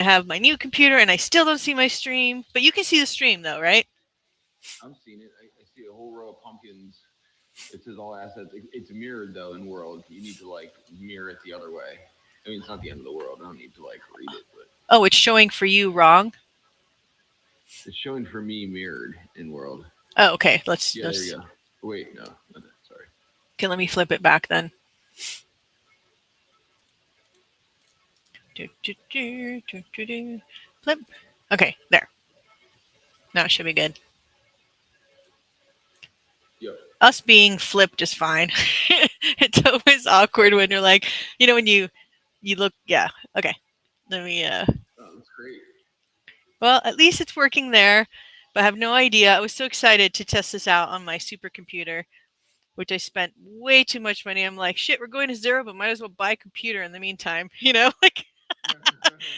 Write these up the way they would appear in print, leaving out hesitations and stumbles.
I have my new computer and I still don't see my stream, but you can see the stream though, right? I'm seeing it. I see a whole row of pumpkins. It says all assets. It's mirrored though in World. You need to like mirror it the other way. I mean, it's not the end of the world. I don't need to like read it, but Oh, it's showing for you wrong. it's showing for me mirrored in World. Oh, okay. Let's Yeah, there let's you go. Wait, no, not that. Sorry. okay. Let me flip it back then. Flip. Okay, there. Now it should be good. Yep. Us being flipped is fine. It's always awkward when you're like, when you look. Yeah. Okay. Let me. Oh, that's great. Well, at least it's working there, but I have no idea. I was so excited to test this out on my supercomputer, which I spent way too much money. I'm like, shit, we're going to zero, but might as well buy a computer in the meantime. Like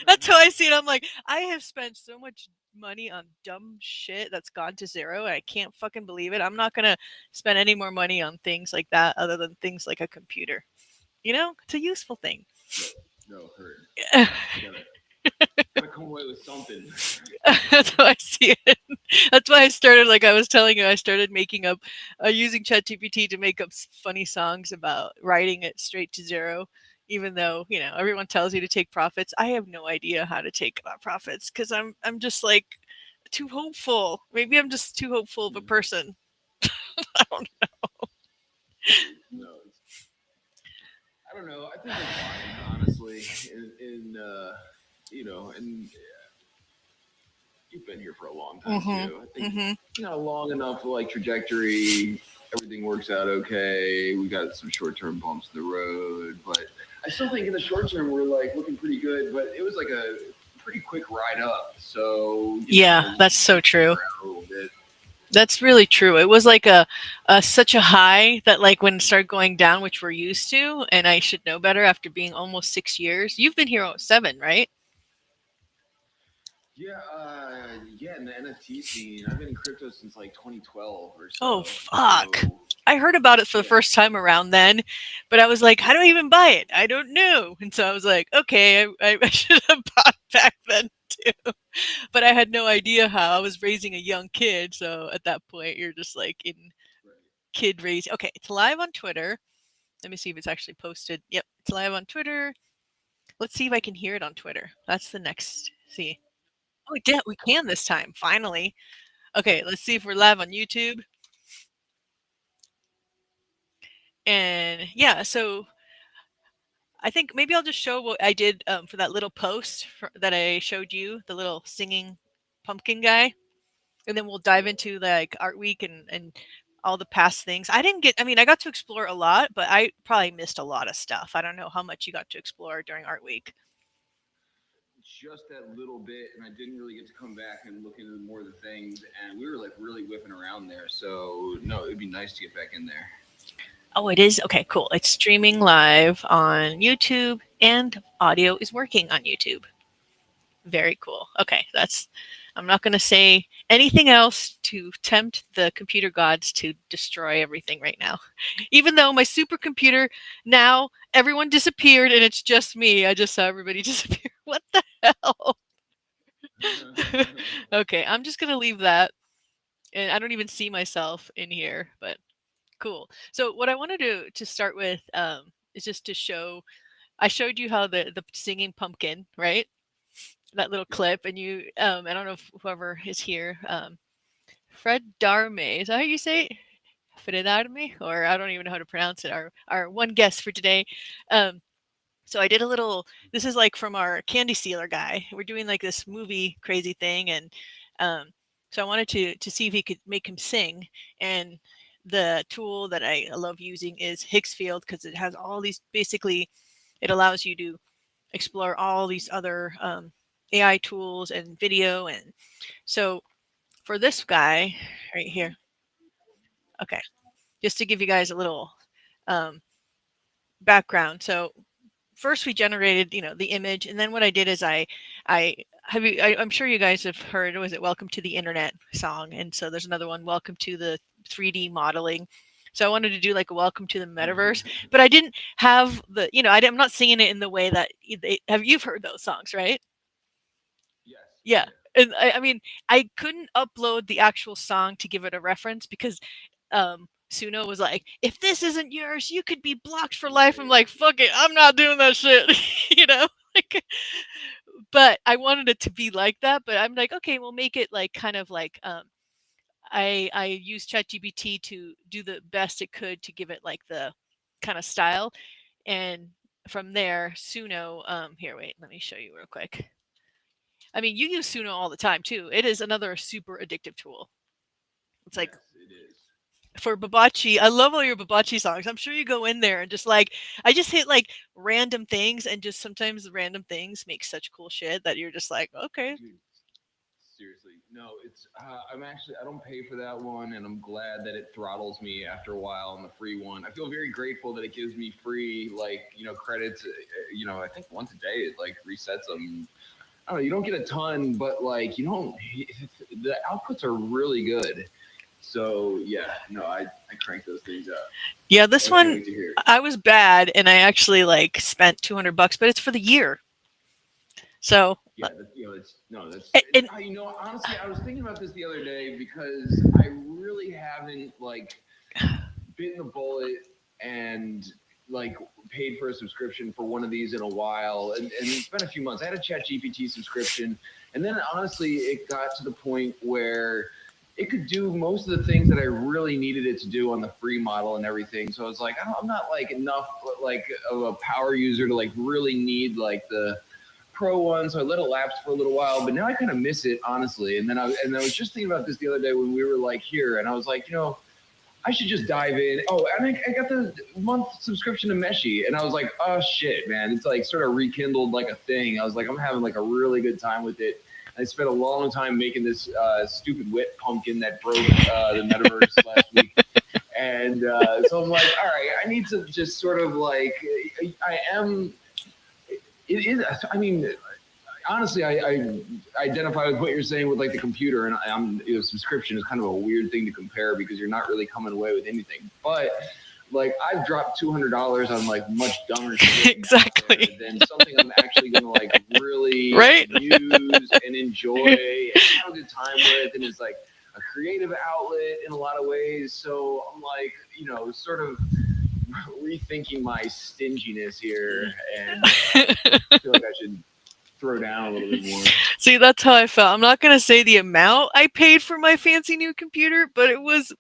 that's how I see it. I'm like, I have spent so much money on dumb shit that's gone to zero, and I can't fucking believe it. I'm not gonna spend any more money on things like that other than things like a computer. It's a useful thing. Right. No, heard. You gotta come away with something. That's how I see it. That's why I started, like I was telling you, I started making up, using ChatGPT to make up funny songs about writing it straight to zero. Even though everyone tells you to take profits, I have no idea how to take profits because I'm just like too hopeful. Maybe I'm just too hopeful of a Mm. person. I don't know. No, I don't know. I think we're fine, honestly. And you've been here for a long time Mhm. too. I think Mhm. long enough like trajectory. Everything works out okay. We got some short term bumps in the road, but I still think in the short term we're like looking pretty good. But it was like a pretty quick ride up, so Yeah, that's so just hang true. around a little bit. That's really true. It was like a such a high that like when it started going down, which we're used to, and I should know better after being almost 6 years. You've been here 7, right? Yeah, in the NFT scene, I've been in crypto since like 2012 or Oh so. fuck. So I heard about it for the yeah, first time around then, but I was like, how do I even buy it? I don't know. And so I was like, okay, I should have bought back then too. But I had no idea how. I was raising a young kid, so at that point you're just like in right. kid raising. Okay, it's live on Twitter. Let me see if it's actually posted. Yep, it's live on Twitter. Let's see if I can hear it on Twitter. That's the next. See. Oh, we did. We can this time. Finally. Okay, let's see if we're live on YouTube. And yeah, so I think maybe I'll just show what I did for that little post that I showed you, the little singing pumpkin guy, and then we'll dive Yep. into like Art Week and all the past things. I didn't get. I mean, I got to explore a lot, but I probably missed a lot of stuff. I don't know how much you got to explore during Art Week. Just that little bit, and I didn't really get to come back and look into more of the things. And we were like really whipping around there, so no, it'd be nice to get back in there. Oh, it is? Okay, cool. It's streaming live on YouTube and audio is working on YouTube. Very cool. Okay, I'm not going to say anything else to tempt the computer gods to destroy everything right now. Even though my supercomputer, now everyone disappeared and it's just me. I just saw everybody disappear. What the hell? Okay, I'm just going to leave that. And I don't even see myself in here, but cool. So what I wanted to start with is just to show. I showed you how the singing pumpkin, right? That little Yep. clip, and I don't know if whoever is here, Fred Darme. Is that how you say it? Fred Darme, or I don't even know how to pronounce it. Our one guest for today. Um, so I did a little. This is like from our candy sealer guy. We're doing like this movie crazy thing, and um, so I wanted to see if he could make him sing. And the tool that I love using is Higgsfield because it has all these. Basically, it allows you to explore all these other AI tools and video. And so for this guy right here, okay, just to give you guys a little um, background. So first we generated, the image, and then what I did is I have you. I'm sure you guys have heard. Was it "Welcome to the Internet" song? And so there's another one, "Welcome to the 3D modeling." So I wanted to do like a "Welcome to the Metaverse," but I didn't have the. I'm not singing it in the way that have you've heard those songs, right? Yeah. Yeah. And I mean, I couldn't upload the actual song to give it a reference because Suno was like, if this isn't yours, you could be blocked for life. I'm like, Right. fuck it, I'm not doing that shit. you know? Like, but I wanted it to be like that, but I'm like, okay, we'll make it like kind of like I used ChatGPT to do the best it could to give it like the kind of style. And from there, Suno, here, wait, let me show you real quick. I mean, you use Suno all the time too. It is another super addictive tool. It's like Yes, it is. for Babachi, I love all your Babachi songs. I'm sure you go in there and just like I just hit like random things and just sometimes the random things make such cool shit that you're just like, okay. Dude, seriously, no. It's I'm actually I don't pay for that one, and I'm glad that it throttles me after a while on the free one. I feel very grateful that it gives me free credits. I think once a day it like resets them. I don't know. You don't get a ton, but like you don't. The outputs are really good. So yeah, no, I crank those things up. Yeah, Oh, this I can't one wait to hear. I was bad and I actually like spent $200, but it's for the year. So, Yeah, it's no, that's and honestly, I was thinking about this the other day because I really haven't like bitten the bullet and like paid for a subscription for one of these in a while, and it's been a few months. I had a Chat GPT subscription, and then honestly, it got to the point where it could do most of the things that I really needed it to do on the free model and everything. So I was like, I'm not like enough like of a power user to like really need like the pro one, so I let it lapse for a little while. But now I kind of miss it, honestly. And I was just thinking about this the other day when we were like here, and I was like, I should just dive in. Oh, and I got the month subscription to Meshi, and I was like, oh shit, man, it's like sort of rekindled like a thing. I was like, I'm having like a really good time with it. I spent a long time making this stupid wit pumpkin that broke the metaverse last week. And so I'm like, all right, I need to just sort of like, I am it is. I mean, honestly, I identify with what you're saying with like the computer, and subscription is kind of a weird thing to compare because you're not really coming away with anything. But like, I've dropped $200 on like much dumber shit out there exactly. than something I'm actually going to like really Right? use and enjoy and have a good time with, and it's like a creative outlet in a lot of ways. So I'm like, sort of rethinking my stinginess here, and I feel like I should throw down a little bit more. See, that's how I felt. I'm not going to say the amount I paid for my fancy new computer, but it was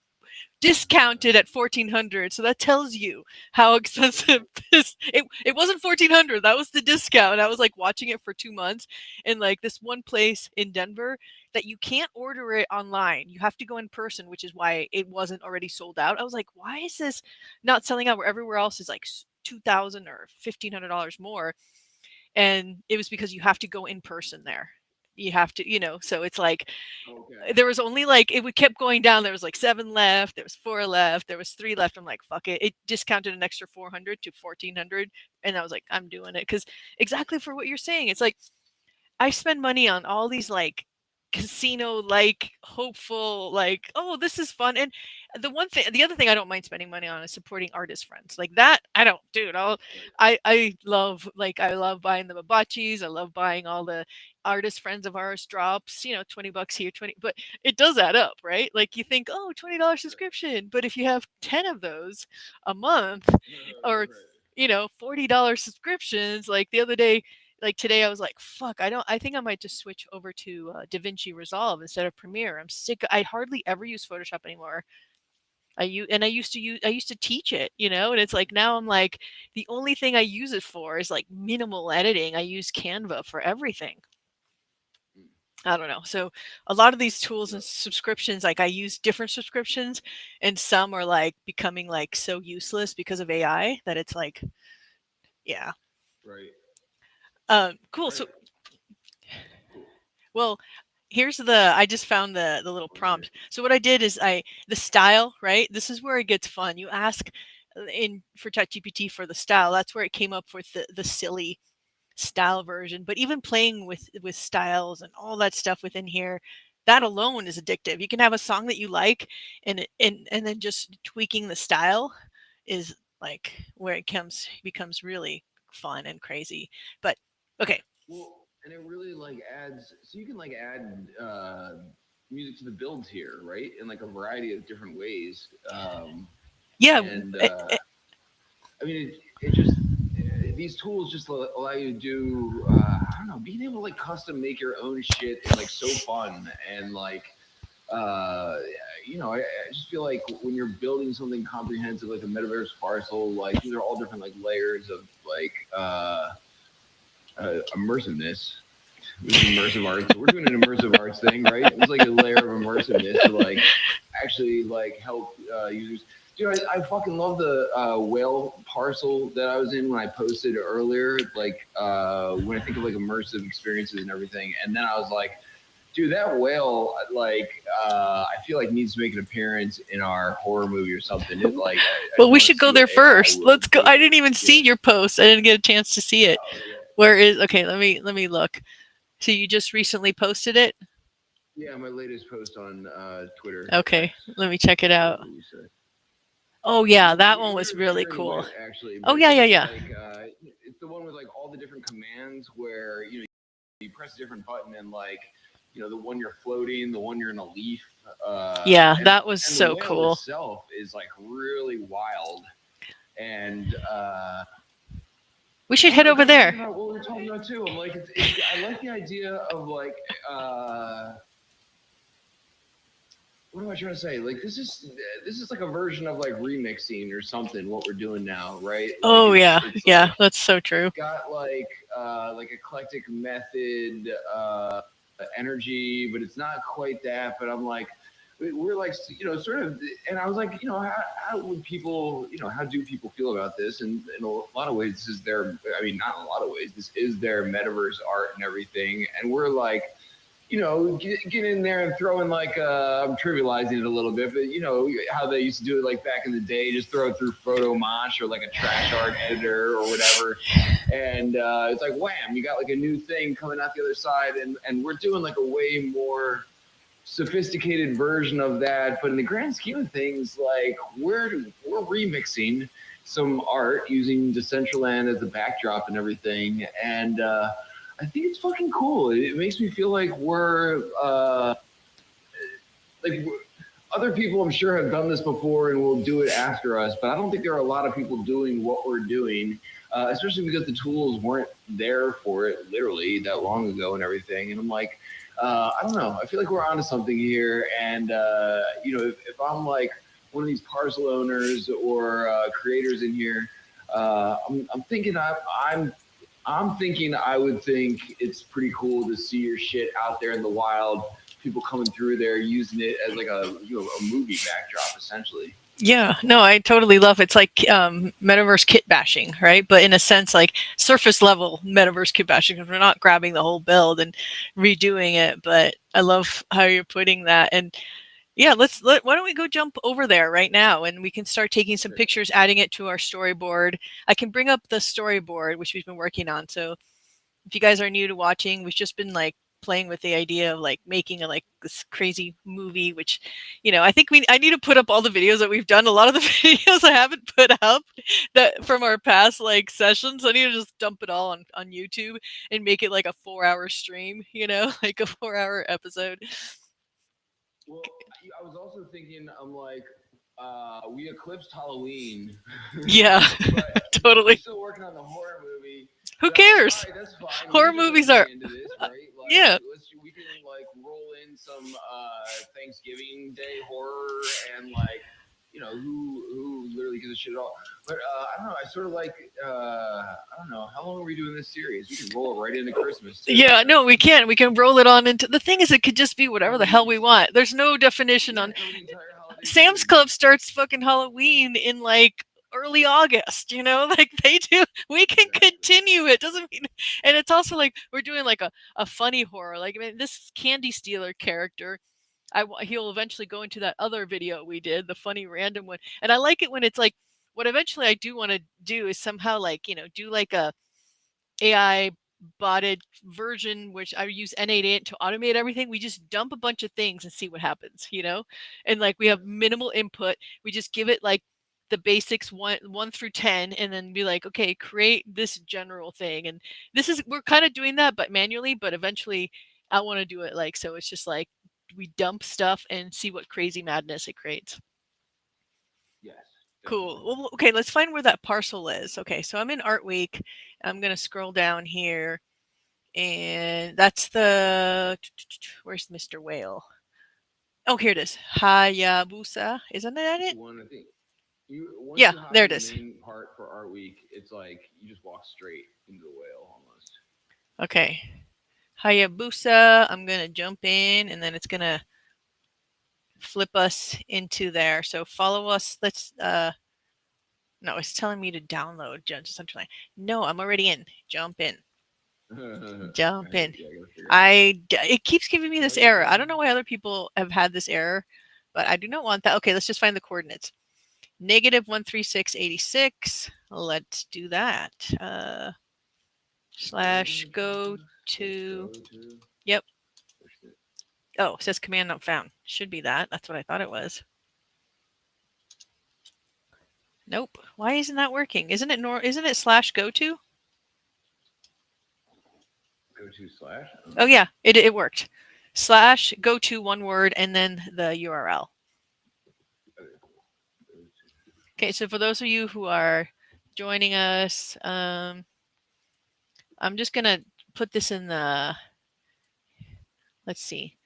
discounted at 1400. So that tells you how expensive this it wasn't 1400. That was the discount. I was like watching it for 2 months in like this one place in Denver that you can't order it online. You have to go in person, which is why it wasn't already sold out. I was like, why is this not selling out where everywhere else is like 2000 or $1500 more? And it was because you have to go in person there. You have to, so it's like Okay. there was only like it would kept going down. There was like 7 left, there was 4 left, there was 3 left. I'm like, fuck it. It discounted an extra 400 to 1400, and I was like, I'm doing it cuz exactly for what you're saying. It's like I spend money on all these like casino like hopeful like oh this is fun. And the other thing I don't mind spending money on is supporting artist friends like that. I don't, dude, Right. I love, like, I love buying the babachis. I love buying all the artist friends of ours drops, $20 here, 20, but it does add up, right? Like you think, oh, $20 subscription, but if you have 10 of those a month, or Right. $40 subscriptions, like the other day, like today I was like, fuck, I think I might just switch over to DaVinci Resolve instead of Premiere. I'm sick. I hardly ever use Photoshop anymore. I used to teach it, and it's like now I'm like the only thing I use it for is like minimal editing. I use Canva for everything. Mm. I don't know. So a lot of these tools and Yep. subscriptions, like I use different subscriptions, and some are like becoming like so useless because of AI that it's like, yeah. Right. Cool. Right. So, Cool. well, here's I just found the little I want to hear. prompt. So what I did is the style, right? This is where it gets fun. You ask in for ChatGPT for the style. That's where it came up with the silly style version. But even playing with styles and all that stuff within here, that alone is addictive. You can have a song that you like, and then just tweaking the style is like where it becomes really fun and crazy. But okay, Well, and it really like adds. So you can like add music to the builds here, right? In like a variety of different ways. Yeah, And I mean, it just these tools just allow you to do. I don't know, being able to like custom make your own shit is like so fun and like uh, I just feel like when you're building something comprehensive like a metaverse parcel, like these are all different like layers of like immersiveness. This is immersive arts. We're doing an immersive arts thing, right? It's like a layer of immersiveness to like actually like help users. Dude, I fucking love the whale parcel that I was in when I posted earlier. Like when I think of like immersive experiences and everything, and then I was like, dude, that whale, like, I feel like needs to make an appearance in our horror movie or something. It like, I well, just we want to should see go what there AI first. would Let's go. I do. didn't even Yeah. see your post. I didn't get a chance to see it. Oh yeah. Where is okay? Let me look. So you just recently posted it? Yeah, my latest post on Twitter Okay, X, let me check it out. whatever we say. Oh yeah, that one was You're really familiar cool. with actually, Oh but yeah, yeah, it's yeah. like it's the one with like all the different commands where you press a different button and like the one you're floating, the one you're in a leaf, Yeah, and that was and the so whale cool. itself is like really wild and We should I don't head know. It over got me thinking there. about what we were talking about too. I'm like, it's I like the idea of like, what am I trying to say? Like, this is like a version of like remixing or something. What we're doing now, right? Like, Oh it's yeah, it's yeah, like that's so true. got like eclectic method energy, but it's not quite that. But I'm like, we're like sort of, and I was like, how would people, how do people feel about this? And in a lot of ways, this is their. I mean, not in a lot of ways. This is their metaverse art and everything, and we're like. Get in there and throw in like I'm trivializing it a little bit, but how they used to do it like back in the day, just throw it through Photo Mosh or like a trash art editor or whatever, and it's like wham, you got like a new thing coming out the other side, and we're doing like a way more sophisticated version of that. But in the grand scheme of things, like we're remixing some art using Decentraland as a backdrop and everything, and I think it's fucking cool. It makes me feel like we're like other people. I'm sure have done this before and will do it after us, but I don't think there are a lot of people doing what we're doing. Especially because the tools weren't there for it literally that long ago and everything. And I'm like, I don't know. I feel like we're onto something here. And if I'm like one of these parcel owners or creators in here, I'm thinking I'm thinking I would think it's pretty cool to see your shit out there in the wild. People coming through there using it as like a movie backdrop essentially. Yeah, no, I totally love it. It's like metaverse kit bashing, right? But in a sense, like surface level metaverse kit bashing, because we're not grabbing the whole build and redoing it. But I love how you're putting that. And yeah, why don't we go jump over there right now and we can start taking some Sure. pictures, adding it to our storyboard. I can bring up the storyboard, which we've been working on. So if you guys are new to watching, we've just been like playing with the idea of like making a like this crazy movie, which I think I need to put up all the videos that we've done. A lot of the videos I haven't put up that from our past like sessions. I need to just dump it all on YouTube and make it like a 4-hour stream, like a 4-hour episode. Well, I was also thinking, I'm like, we eclipsed Halloween, Yeah, but we're totally. still working on the horror movie. Who But I'm like, all cares? right, that's fine. We Horror can just like movies are dig into this, right? Like, yeah. we can like roll in some Thanksgiving Day horror and like, who literally gives a shit at all. But I don't know. I sort of like, I don't know. How long are we doing this series? We can roll it right into Christmas too. Yeah, no, we can. We can roll it on into the thing is it could just be whatever the hell we want. There's no definition Yeah, on cover the entire holiday Sam's season. Club starts fucking Halloween in like early August, like they do. We can Exactly. continue it. Doesn't mean and it's also like we're doing like a funny horror. Like I mean this candy stealer character he'll eventually go into that other video we did, the funny random one. And I like it when it's like what eventually I do want to do is somehow like, do like a AI botted version, which I use N88 to automate everything. We just dump a bunch of things and see what happens, And like we have minimal input. We just give it like the basics one through 10, and then be like, okay, create this general thing. And this is, we're kind of doing that, but manually. But eventually, I want to do it like so. It's just like we dump stuff and see what crazy madness it creates. Yes, Cool. definitely. Well, okay, let's find where that parcel is. Okay, so I'm in Art Week. I'm gonna scroll down here, and that's the where's Mr. Whale? Oh, here it is. Hayabusa. Isn't that It's it? the one I think you once Yeah, you hop there in it the is. main part for Art Week, it's like you just walk straight into the whale almost. Okay. Hayabusa. I'm gonna jump in, and then it's gonna flip us into there. So follow us. Let's no, it's telling me to download Judge Centerline. No, I'm already in. Jump in. Jump in. Yeah, I gotta figure out. It keeps giving me You this like it error. I though? don't know why other people have had this error, but I do not want that. Okay, let's just find the coordinates. Negative 13686. Let's do that. Slash go Let's to. go to. Yep. Push it. Oh, it says command not found. Should be that. That's what I thought it was. Nope. Why isn't that working? Isn't it slash go to? Go to slash. Oh yeah, it worked. Slash go to one word and then the URL. Okay, cool. Go to. Okay, so for those of you who are joining us, I'm just gonna put this in the. Let's see.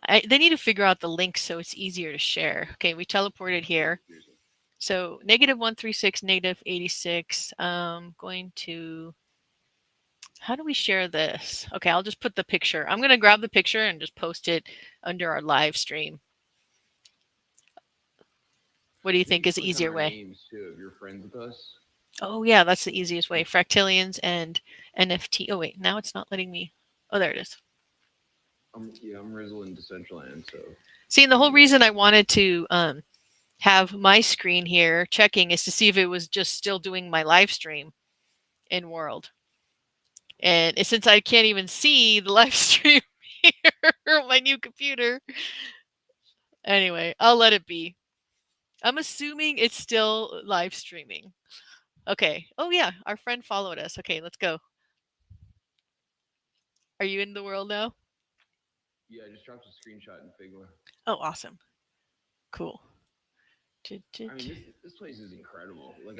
They need to figure out the link so it's easier to share. Okay, we teleported here. Seriously. So negative 136, negative 86. Going to. How do we share this? Okay, I'll just put the picture. I'm gonna grab the picture and just post it under our live stream. What do you We think could is the click on easier our way? names too if you're friends with us. Oh yeah, that's the easiest way. Fractillions and NFT. Oh wait, now it's not letting me. Oh, there it is. I'm Rizzle in Decentraland, so See, and the you whole can go. reason I wanted to have my screen here checking is to see if it was just still doing my live stream in World. And since I can't even see the live stream here on my new computer, anyway, I'll let it be. I'm assuming it's still live streaming. Okay. Oh yeah, our friend followed us. Okay, let's go. Are you in the world now? Yeah, I just dropped a screenshot in Figma. Oh, awesome. Cool. I mean, this place is incredible. Like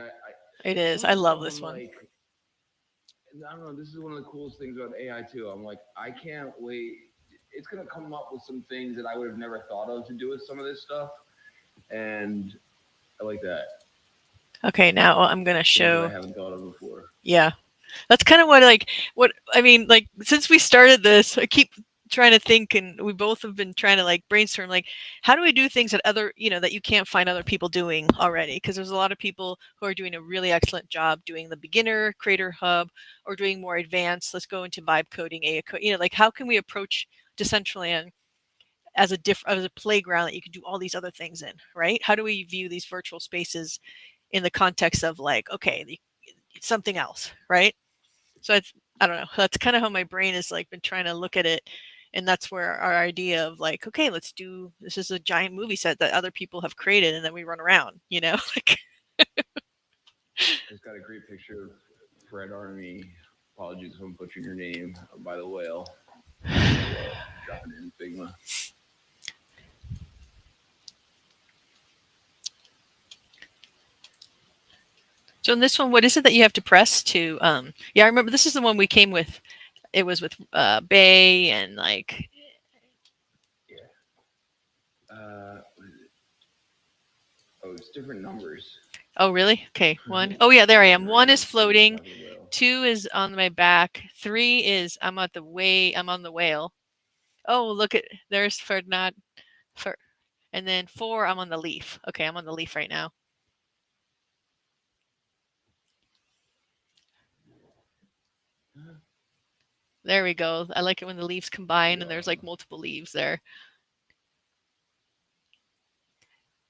It some is. of I the stuff love this I'm one. like, I don't know. This is one of the coolest things about AI too. I'm like, I can't wait. It's gonna come up with some things that I would have never thought of to do with some of this stuff, and I like that. Okay, now I'm gonna Things that I show. haven't thought of before. Yeah, that's kind of what I mean. Like since we started this, I keep trying to think, and we both have been trying to like brainstorm, like how do we do things that other that you can't find other people doing already? Because there's a lot of people who are doing a really excellent job doing the beginner creator hub or doing more advanced. Let's go into vibe coding, like how can we approach Decentraland as a playground that you can do all these other things in, right? How do we view these virtual spaces in the context of like, okay, something else, right? So I don't know. That's kind of how my brain has like been trying to look at it, and that's where our idea of like, okay, let's do this is a giant movie set that other people have created, and then we run around, like. I just got a great picture of Fred Army. Apologies if I'm butchering your name. By the whale. Dropping it in Figma. So in this one, what is it that you have to press to? Yeah, I remember this is the one we came with. It was with Bay and like. Yeah. What is it? Oh, it's different numbers. Oh really? Okay, one. Oh yeah, there I am. Floating One is around sitting on floating. top of the whale. Two is on my back. Three is I'm on the whale. Oh look at there's Ferdinand. For, and then four I'm on the leaf. Okay, I'm on the leaf right now. There we go. I like it when the leaves combine and there's like multiple leaves there.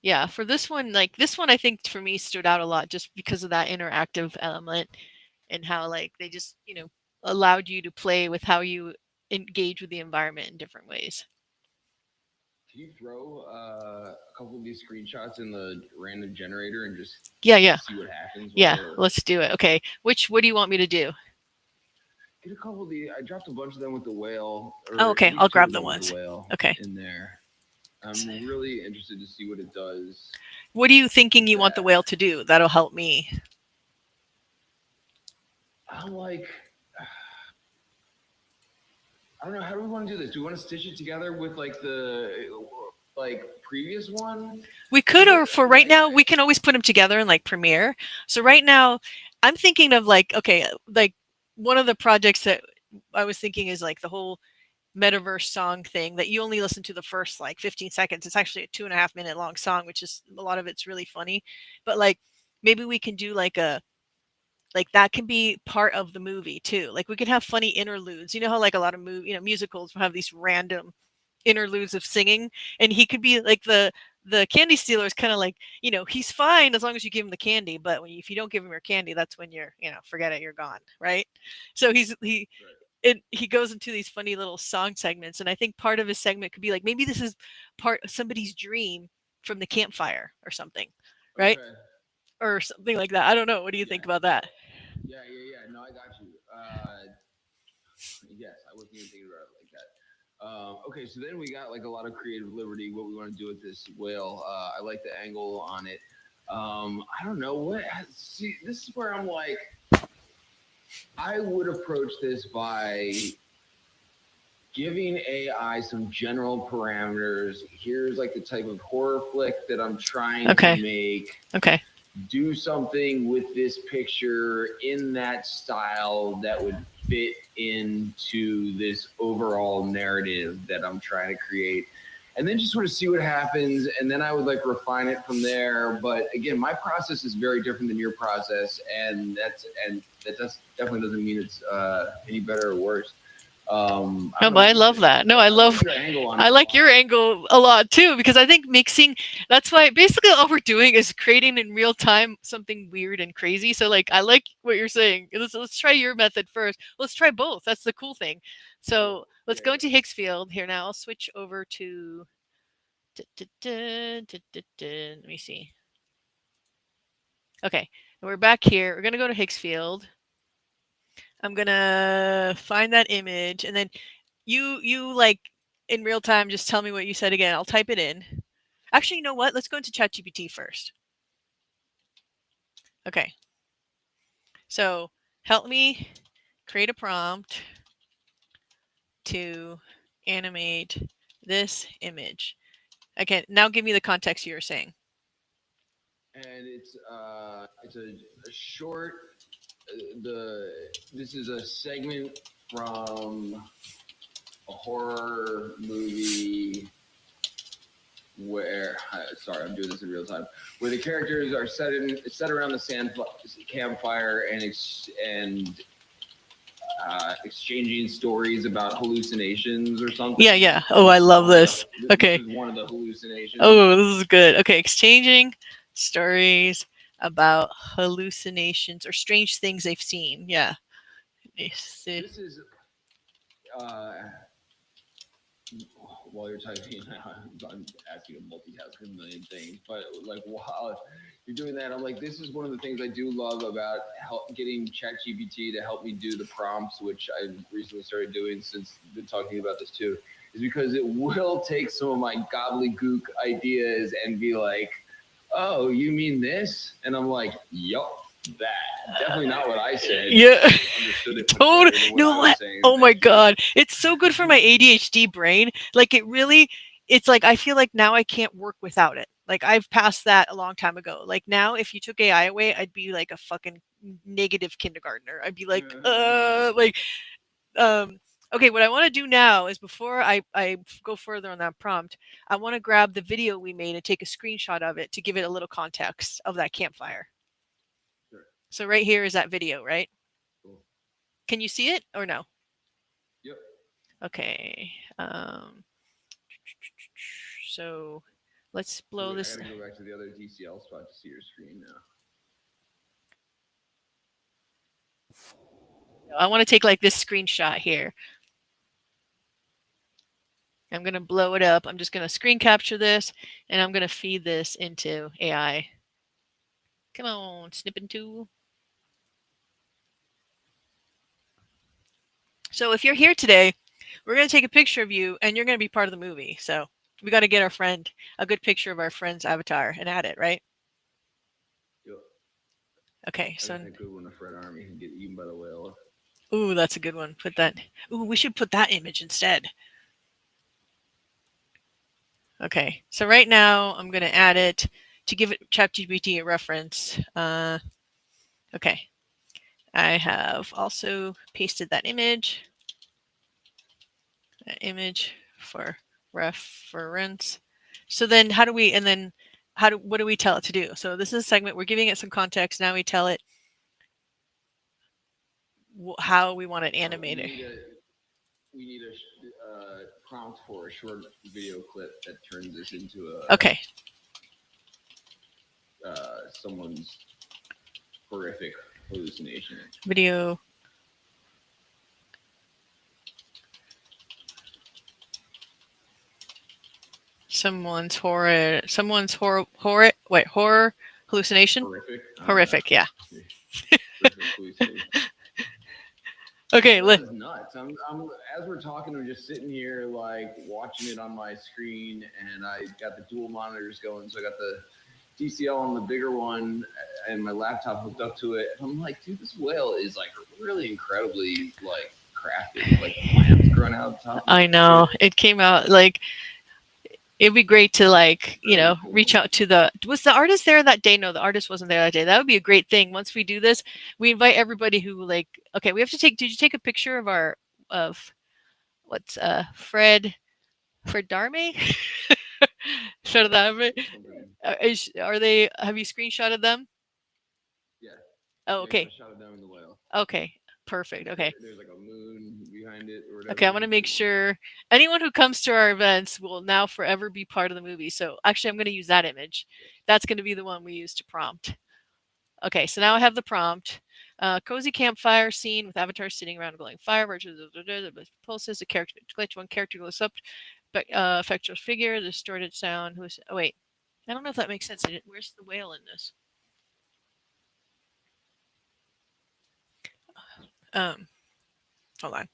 Yeah, for this one, like this one, I think for me stood out a lot just because of that interactive element and how like they just allowed you to play with how you engage with the environment in different ways. Can you throw a couple of these screenshots in the random generator and just Yeah, yeah, see what happens yeah. while Let's do it. Okay. What do you want me to do? get a couple of the? I dropped a bunch of them with the whale, Oh, or at okay. I'll least two grab of the them with the ones. whale Okay. in there. I'm really interested to see what it does What are you thinking with you want the that. whale to do? That'll help me. I'm like, I don't know. How do we want to do this? Do we want to stitch it together with like the like previous one? We could, Because or for right like now, we can always put them together in like Premiere. So right now, I'm thinking of like, okay, like one of the projects that I was thinking is like the whole metaverse song thing that you only listen to the first like 15 seconds. It's actually a 2.5 minute long song, which is a lot of it's really funny. But like maybe we can do like a like that can be part of the movie too. Like we could have funny interludes. You know how like a lot of musicals will have these random interludes of singing, and he could be like the candy stealer is kind of like, he's fine as long as you give him the candy, but if you don't give him your candy, that's when you're, forget it, you're gone, right? So he goes into these funny little song segments, and I think part of his segment could be like maybe this is part of somebody's dream from the campfire or something, right? okay, Or something like that. I don't know. What do you yeah, think about that? yeah. No, I got you. Yes, I wasn't even thinking about it like that. Okay, so then we got like a lot of creative liberty. What we want to do with this whale? I like the angle on it. I don't know what. See, this is where I'm like, I would approach this by giving AI some general parameters. Here's like the type of horror flick that I'm trying to Okay. make. Okay. Do something with this picture in that style that would fit into this overall narrative that I'm trying to create. And then just sort of see what happens. And then I would like refine it from there. But again, my process is very different than your process. And that definitely doesn't mean it's any better or worse. I No, don't know. but What I do you love think? that. No, I like your angle on it I a like your lot. angle a lot too, because I think mixing, that's why basically all we're doing is creating in real time something weird and crazy. So like I like what you're saying. Let's try your method first. Let's try both. That's the cool thing. Cool. So let's Yeah, go yeah. into Higgsfield here now. I'll switch over to let me see. Okay. We're back here. We're gonna go to Higgsfield. I'm gonna find that image, and then you like in real time just tell me what you said again. I'll type it in. Actually, you know what? Let's go into ChatGPT first. Okay. So help me create a prompt to animate this image. Okay. Now give me the context you were saying. And it's a short. The This is a segment from a horror movie where sorry, I'm doing this in real time, where the characters are set around the campfire and exchanging stories about hallucinations or something. Yeah, yeah. Oh, I love this. This Okay. is one of the hallucinations. Oh, this is good. Okay, exchanging stories about hallucinations or strange things they've seen. Yeah. This is uh, while you're typing, I'm asking to multitask a million things, but like while you're doing that, I'm like, this is one of the things I do love about getting ChatGPT to help me do the prompts, which I've recently started doing since I've been talking about this too, is because it will take some of my gobbledygook ideas and be like, oh, you mean this? And I'm like, yup. That definitely not what I said. Yeah. You understood it much Totally. better than what No, I was saying. oh my Thank you. god. It's so good for my ADHD brain. Like it's like I feel like now I can't work without it. Like I've passed that a long time ago. Like now if you took AI away, I'd be like a fucking negative kindergartner. I'd be like um okay, what I want to do now is before I go further on that prompt, I want to grab the video we made and take a screenshot of it to give it a little context of that campfire. Sure. So right here is that video, right? Cool. Can you see it or no? Yep. Okay. So let's blow Wait, I this. gotta go back to the other DCL spot to see your screen now. I want to take like this screenshot here. I'm going to blow it up. I'm just going to screen capture this and I'm going to feed this into AI. Come on, snipping tool. So if you're here today, we're going to take a picture of you and you're going to be part of the movie. So we got to get our friend a good picture of our friend's avatar and add it, right? Yep. Okay, I so just think good when a Fred Army can get eaten by the whale. ooh, that's a good one. Put that. Ooh, we should put that image instead. Okay, so right now I'm going to add it to give it ChatGPT a reference. Okay, I have also pasted that image for reference. So then how do we, and then what do we tell it to do? So this is a segment, we're giving it some context. Now we tell it how we want it animated. We need a prompt for a short video clip that turns this into Okay. Someone's horrific hallucination. Video. Horror hallucination. Horrific, yeah. Horrific hallucination. Okay, this is nuts. I'm as we're talking, I'm just sitting here like watching it on my screen, and I got the dual monitors going. So I got the DCL on the bigger one, and my laptop hooked up to it. And I'm like, dude, this whale is like really incredibly like crafted, like plants growing out the top. I know it came out like it'd be great to like cool. Reach out to was the artist there that day? No, the artist wasn't there that day. That would be a great thing. Once we do this, we invite everybody who like okay, we have to take, did you take a picture of our of what's Fred Darme? Shut that are they, have you screenshotted them? Yeah. Oh, okay. I shot them in the whale. Okay. Perfect. Okay. There's like a moon behind it or whatever. Okay, I want to make sure anyone who comes to our events will now forever be part of the movie. So actually, I'm going to use that image. That's going to be the one we use to prompt. Okay, so now I have the prompt. Cozy campfire scene with avatars sitting around a glowing fire. Pulses. A character glitch. One character goes up, but effectual figure. Distorted sound. Oh wait, I don't know if that makes sense. Where's the whale in this? Hold on.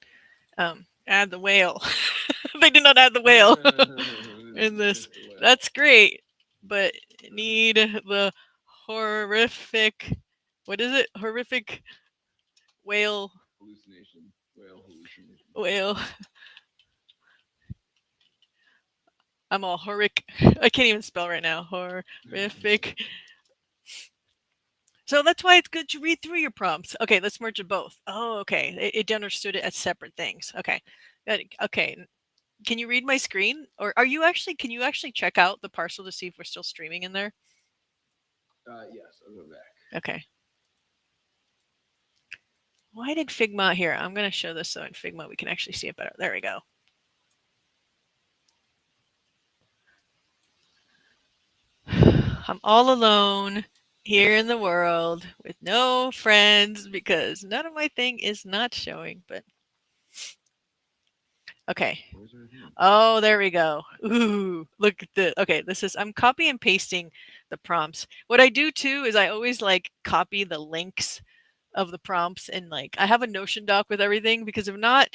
Add the whale. They did not add the whale in this. That's great, but need the horrific. What is it? Horrific whale hallucination. Whale. I'm all horrific. I can't even spell right now. Horrific. So that's why it's good to read through your prompts. Okay, let's merge them both. Oh, okay. It understood it as separate things. Okay. Okay. Can you read my screen? Or can you actually check out the parcel to see if we're still streaming in there? Yes, I'll go back. Okay. Why did Figma, here, I'm going to show this so in Figma we can actually see it better. There we go. I'm all alone here in the world with no friends because none of my thing is not showing, but okay. Oh, there we go. Ooh, look at the, okay, I'm copy and pasting the prompts. What I do too is I always like copy the links of the prompts and like I have a Notion doc with everything because if not,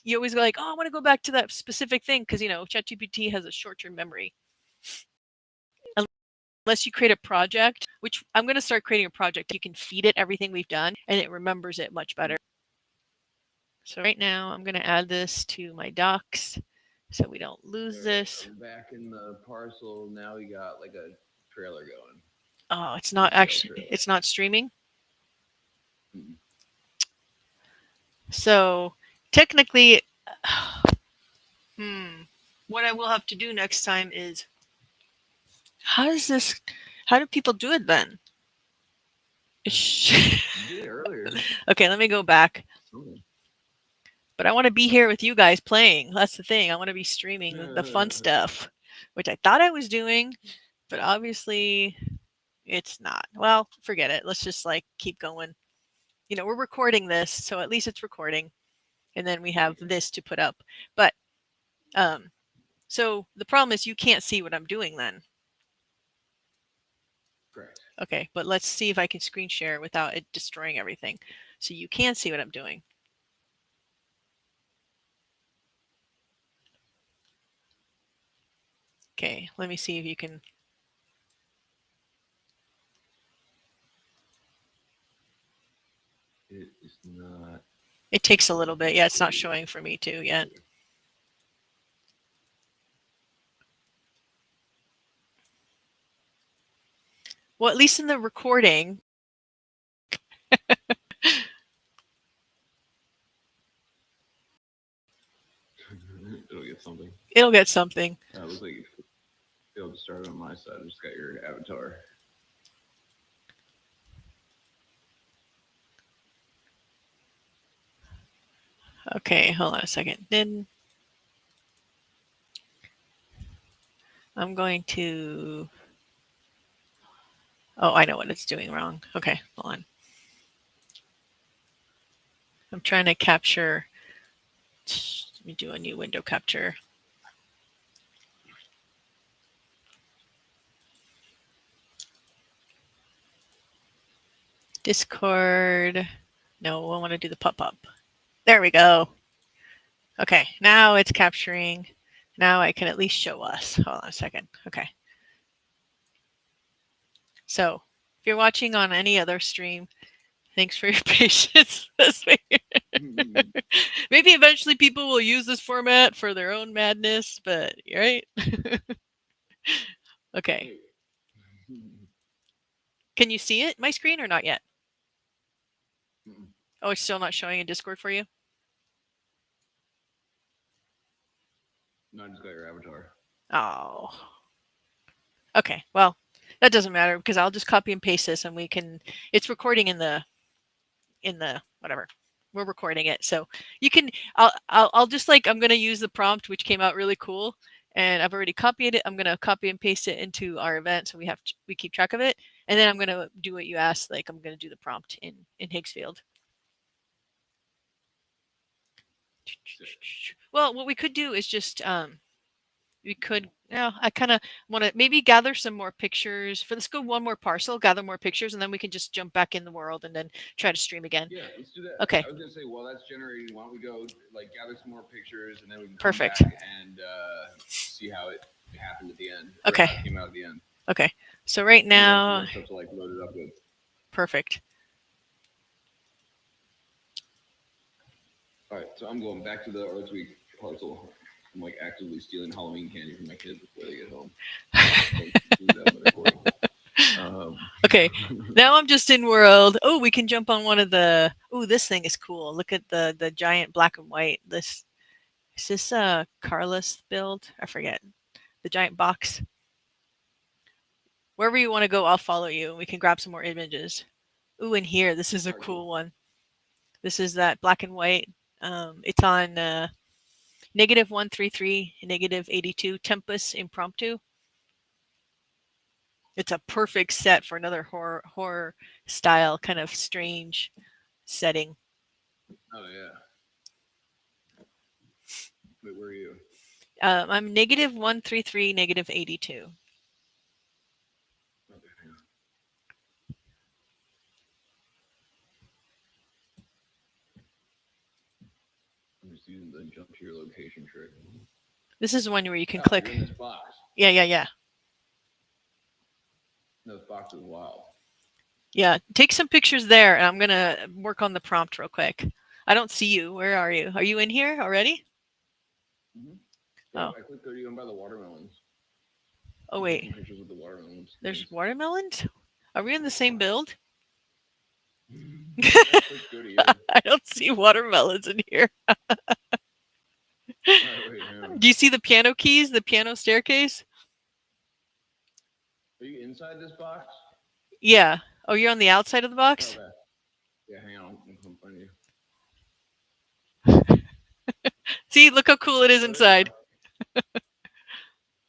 you always go like, oh, I want to go back to that specific thing because ChatGPT has a short-term memory. Unless you create a project, which I'm going to start creating a project, you can feed it everything we've done and it remembers it much better. So right now I'm going to add this to my docs so we don't lose this. I'm back in the parcel. Now we got like a trailer going. Oh, it's not actually, it's not streaming. Mm-hmm. So technically, what I will have to do next time is, how do people do it then? You did it earlier. Okay, let me go back. But I want to be here with you guys playing. That's the thing. I want to be streaming the fun stuff, which I thought I was doing, but obviously it's not. Well, forget it. Let's just like keep going. We're recording this, so at least it's recording. And then we have this to put up. But So the problem is you can't see what I'm doing then. Correct. Okay, but let's see if I can screen share without it destroying everything. So you can see what I'm doing. Okay, let me see if you can. It is not. It takes a little bit. Yeah, it's not showing for me too yet. Well, at least in the recording, It'll get something. it'll get something. It looks like you failed to start on my side. I just got your avatar. Okay, hold on a second. Then I'm going to. Oh, I know what it's doing wrong. Okay, hold on. I'm trying to capture. Let me do a new window capture. Discord. No, I want to do the pop up. There we go. Okay, now it's capturing. Now I can at least show us. Hold on a second. Okay. So if you're watching on any other stream, thanks for your patience. Maybe eventually people will use this format for their own madness, but right? Okay. Can you see it, my screen, or not yet? Oh, it's still not showing in Discord for you? No, I just got your avatar. Oh. Okay, well, that doesn't matter because I'll just copy and paste this and we can it's recording in the whatever. We're recording it. So you can I'll just like I'm going to use the prompt which came out really cool and I've already copied it. I'm going to copy and paste it into our event so we keep track of it. And then I'm going to do what you asked, like I'm going to do the prompt in Higgsfield. Well, what we could do is just we could I kind of want to maybe gather some more pictures for let's go one more parcel, gather more pictures, and then we can just jump back in the world and then try to stream again. Yeah, let's do that. Okay. I was gonna say, while that's generating, why don't we go like gather some more pictures and then we can come Perfect. back and see how it happened at the end. Okay. How it came out at the end. Okay. So right now, stuff to like load it up with. Perfect. All right, so I'm going back to the Arts Week parcel. I'm like actively stealing Halloween candy from my kids before they get home. Okay, now I'm just in world. Oh, we can jump on one of the. Oh, this thing is cool. Look at the giant black and white. This is this Carlos build? I forget the giant box. Wherever you want to go, I'll follow you. We can grab some more images. Ooh, in here, this is a cool one. This is that black and white. It's on -133, -82 Tempest Impromptu. It's a perfect set for another horror style kind of strange setting. Oh yeah. Wait, where are you? I'm -133, -82. Okay, hang on. I'm just using the jump to your location trick. This is one where you can click. You're in this box. Yeah. No, this box is wild. Yeah, take some pictures there, and I'm gonna work on the prompt real quick. I don't see you. Where are you? Are you in here already? Mm-hmm. Yeah, Oh. I clicked go to you by the watermelons. Oh wait. Pictures of the watermelons. There's watermelons. Are we in the same build? Go to you. I don't see watermelons in here. Wait, do you see the piano keys? The piano staircase? Are you inside this box? Yeah. Oh, you're on the outside of the box? Okay. Yeah, hang on. I'm come find you. See, look how cool it is inside. Oh,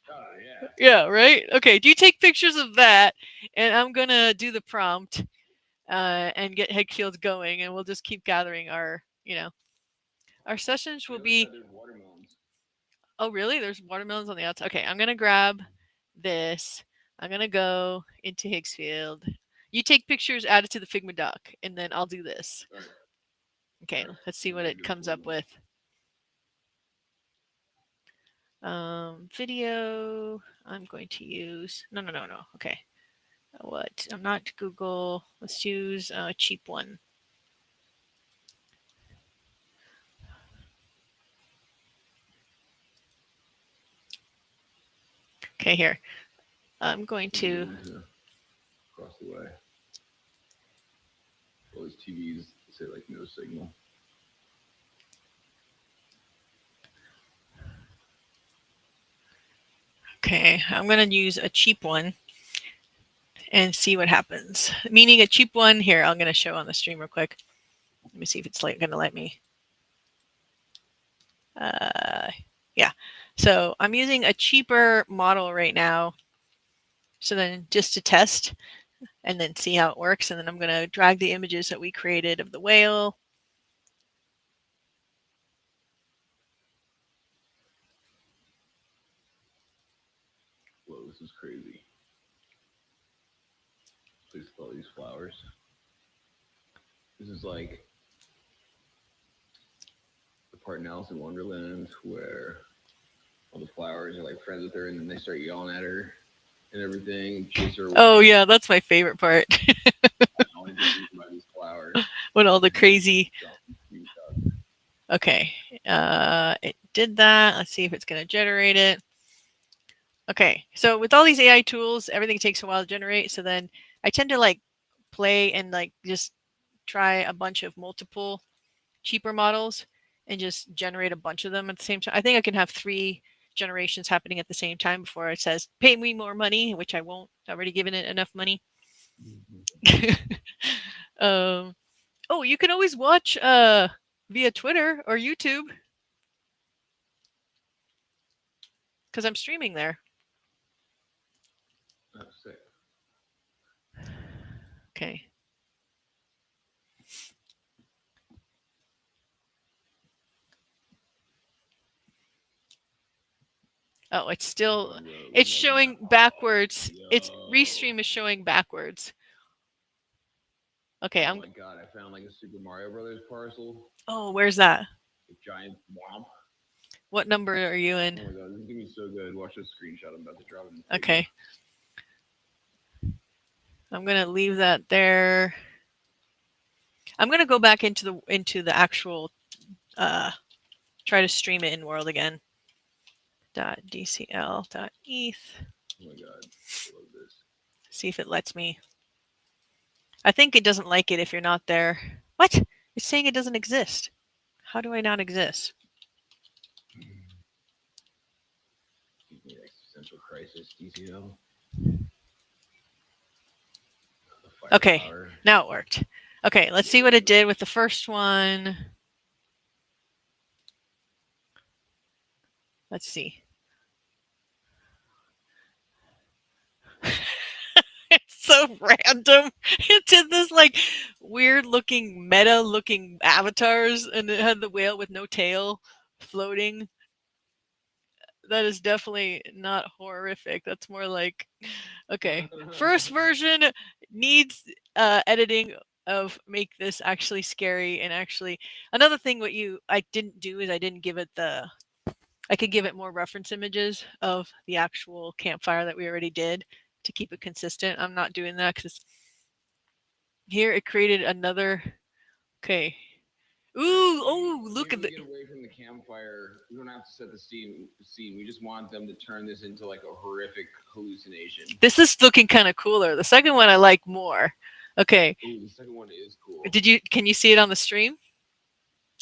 yeah. Yeah, right? Okay, do you take pictures of that? And I'm going to do the prompt and get Hegfield going, and we'll just keep gathering our, our sessions will be. Oh, really? There's watermelons on the outside. Okay, I'm gonna grab this. I'm gonna go into Higgsfield. You take pictures, add it to the Figma doc, and then I'll do this. All right. All Okay, right. let's see I'm what gonna it do it comes for up you. with. Video. I'm going to use. No, no, no, no. Okay. What? I'm not Google. Let's use a cheap one. Okay, here. I'm going I'm gonna to. go into across the way. All these TVs say like no signal. Okay, I'm going to use a cheap one and see what happens. Meaning a cheap one. Here, I'm going to show on the stream real quick. Let me see if it's like going to let me. Uh, yeah. So I'm using a cheaper model right now. So then just to test and then see how it works. And then I'm going to drag the images that we created of the whale. Whoa, this is crazy. Please follow these flowers. This is like the part in Alice in Wonderland where all the flowers are like friends with her, and then they start yelling at her and everything, chase her away. Oh, yeah, that's my favorite part. I want to get eaten by these flowers. When all the This is crazy. dumb. Okay. It did that. Let's see if it's going to generate it. Okay. So with all these AI tools, everything takes a while to generate. So then I tend to like play and like just try a bunch of multiple cheaper models and just generate a bunch of them at the same time. I think I can have 3 generations happening at the same time before it says pay me more money, which I won't. I've already given it enough money. um, oh, you can always watch via Twitter or YouTube because I'm streaming there. Oh, sick. Okay. Oh, it's still Front row. it's Love showing that. backwards. It's Yo. Restream is showing backwards. Okay, Oh I'm my god, I found like a Super Mario Brothers parcel. Oh, where's that? A giant swamp. What number are you in? Oh my god, this is gonna be so good. Watch this screenshot. I'm about to drop it in Figma. Okay. I'm going to leave that there. I'm going to go back into the actual try to stream it in world again. .dcl.eth. Oh my god, I love this. See if it lets me. I think it doesn't like it if you're not there. What? It's saying it doesn't exist. How do I not exist? Excuse me, existential crisis, DCL. The fire Okay, flower. now it worked. Okay, let's see what it did with the first one. Let's see. It's so random. It did this like weird looking meta looking avatars and it had the whale with no tail floating. That is definitely not horrific. That's more like okay. First version needs editing of make this actually scary and actually another thing what you I didn't do is I didn't give it the I could give it more reference images of the actual campfire that we already did to keep it consistent. I'm not doing that because here it created another. Okay. Ooh, oh, look Maybe at we the. get away from the campfire. We don't have to set the scene. We just want them to turn this into like a horrific hallucination. This is looking kind of cooler. The second one I like more. Okay. Ooh, the second one is cool. Can you see it on the stream?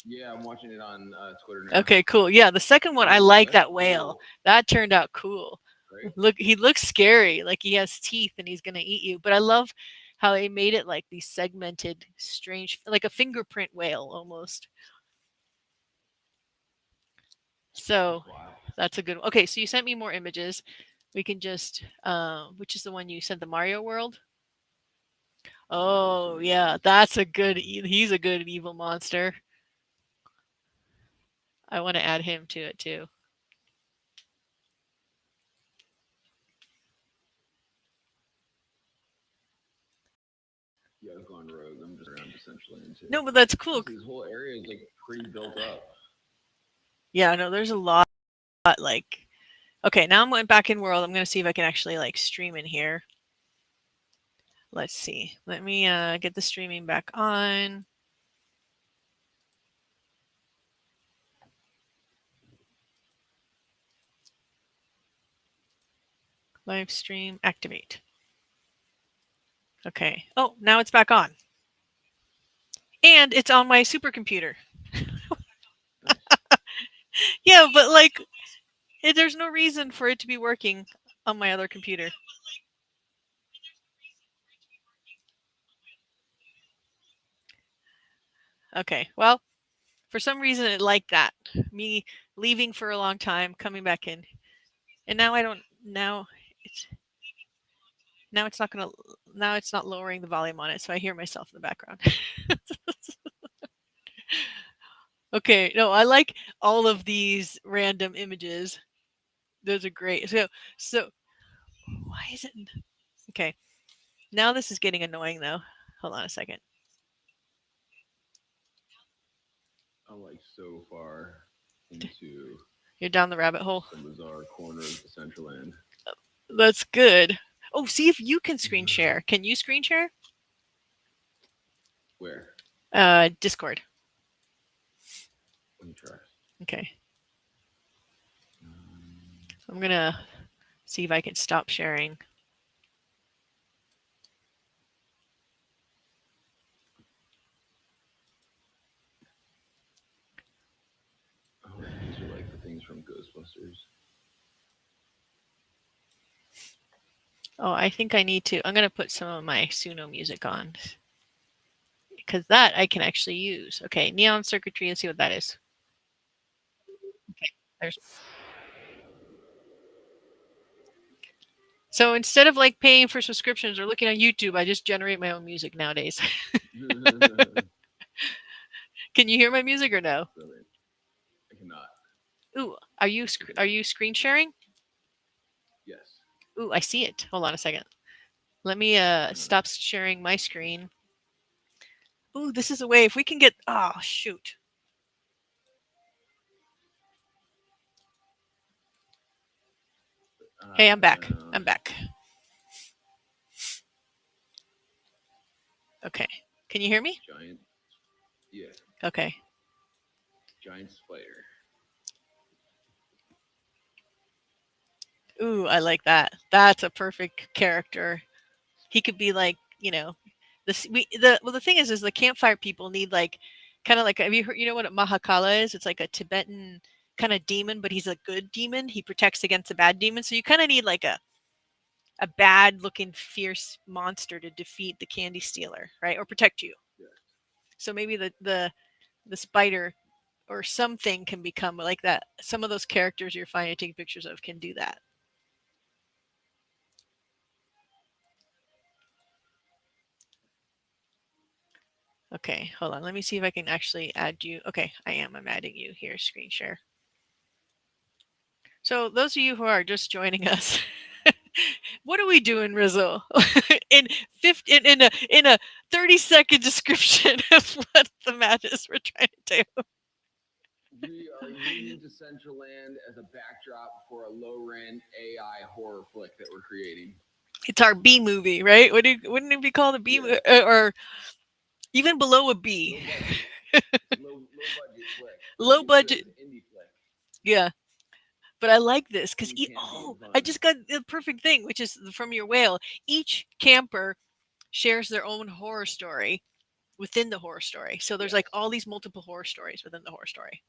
Yeah, I'm watching it on Twitter now. Okay, cool. Yeah, the second one I Ooh, like that's that whale. cool. That turned out cool. Right? Look, he looks scary, like he has teeth and he's gonna eat you. But I love how they made it like these segmented, strange, like a fingerprint whale almost. So that's a good one. Okay, so you sent me more images. We can just, which is the one you sent the Mario World? Oh yeah, that's a good. He's a good evil monster. I want to add him to it too. Yeah, I've gone rogue. I'm just around Decentraland too. No, but that's cool. Honestly, this whole area is like pretty built up. Yeah, no, there's a lot like okay, now I'm going back in world. I'm gonna see if I can actually like stream in here. Let's see. Let me get the streaming back on. Live stream activate. Okay. Oh, now it's back on. And it's on my supercomputer. Nice. Yeah, but like there's no reason for it to be working on my other computer. Okay. Well, for some reason it liked that. Me leaving for a long time, coming back in. And now I don't it's now it's not going to now it's not lowering the volume on it, so I hear myself in the background. Okay, no, I like all of these random images. Those are great. So why is it okay? Now this is getting annoying though. Hold on a second. I'm like so far into You're down the rabbit hole. some bizarre corner of Decentraland. That's good. Oh, see if you can screen share. Can you screen share? Where? Discord. Let me try. Okay. Um, I'm gonna see if I can stop sharing. oh, these are like the things from Ghostbusters. Oh, I think I need to. I'm gonna put some of my Suno music on because that I can actually use. Okay, neon circuitry. Let's see what that is. Okay, there's. So instead of like paying for subscriptions or looking on YouTube, I just generate my own music nowadays. Can you hear my music or no? Brilliant. I cannot. Ooh, are you screen sharing? Yes. Ooh, I see it. Hold on a second. Let me Uh, stop sharing my screen. Ooh, this is a way if we can get oh shoot. Hey, I'm back. I'm back. Okay. Can you hear me? giant. Yeah. Okay. Giant spider. Ooh, I like that. That's a perfect character. He could be like, you know, the thing is the campfire people need like kind of like have you heard you know what a Mahakala is? It's like a Tibetan kind of demon, but he's a good demon. He protects against a bad demon. So you kind of need like a bad looking fierce monster to defeat the candy stealer, right? Or protect you. Yeah. So maybe the spider or something can become like that. Some of those characters you're finding taking pictures of can do that. Okay, hold on. Let me see if I can actually add you. Okay, I am. I'm adding you here, screen share. So those of you who are just joining us, what are we doing, Rizzo? in 50, in a 30-second description of what the madness we're trying to do. We are using Decentraland as a backdrop for a low-rent AI horror flick that we're creating. It's our B movie, right? Wouldn't it be called a B Yeah. or even below a B? Low budget. It's a low budget flick. Low Think of it budget. as indie flick. Yeah. But I like this because Indie campaign oh, I fun. just got the perfect thing, which is from your whale. Each camper shares their own horror story within the horror story. So there's Yes. like all these multiple horror stories within the horror story.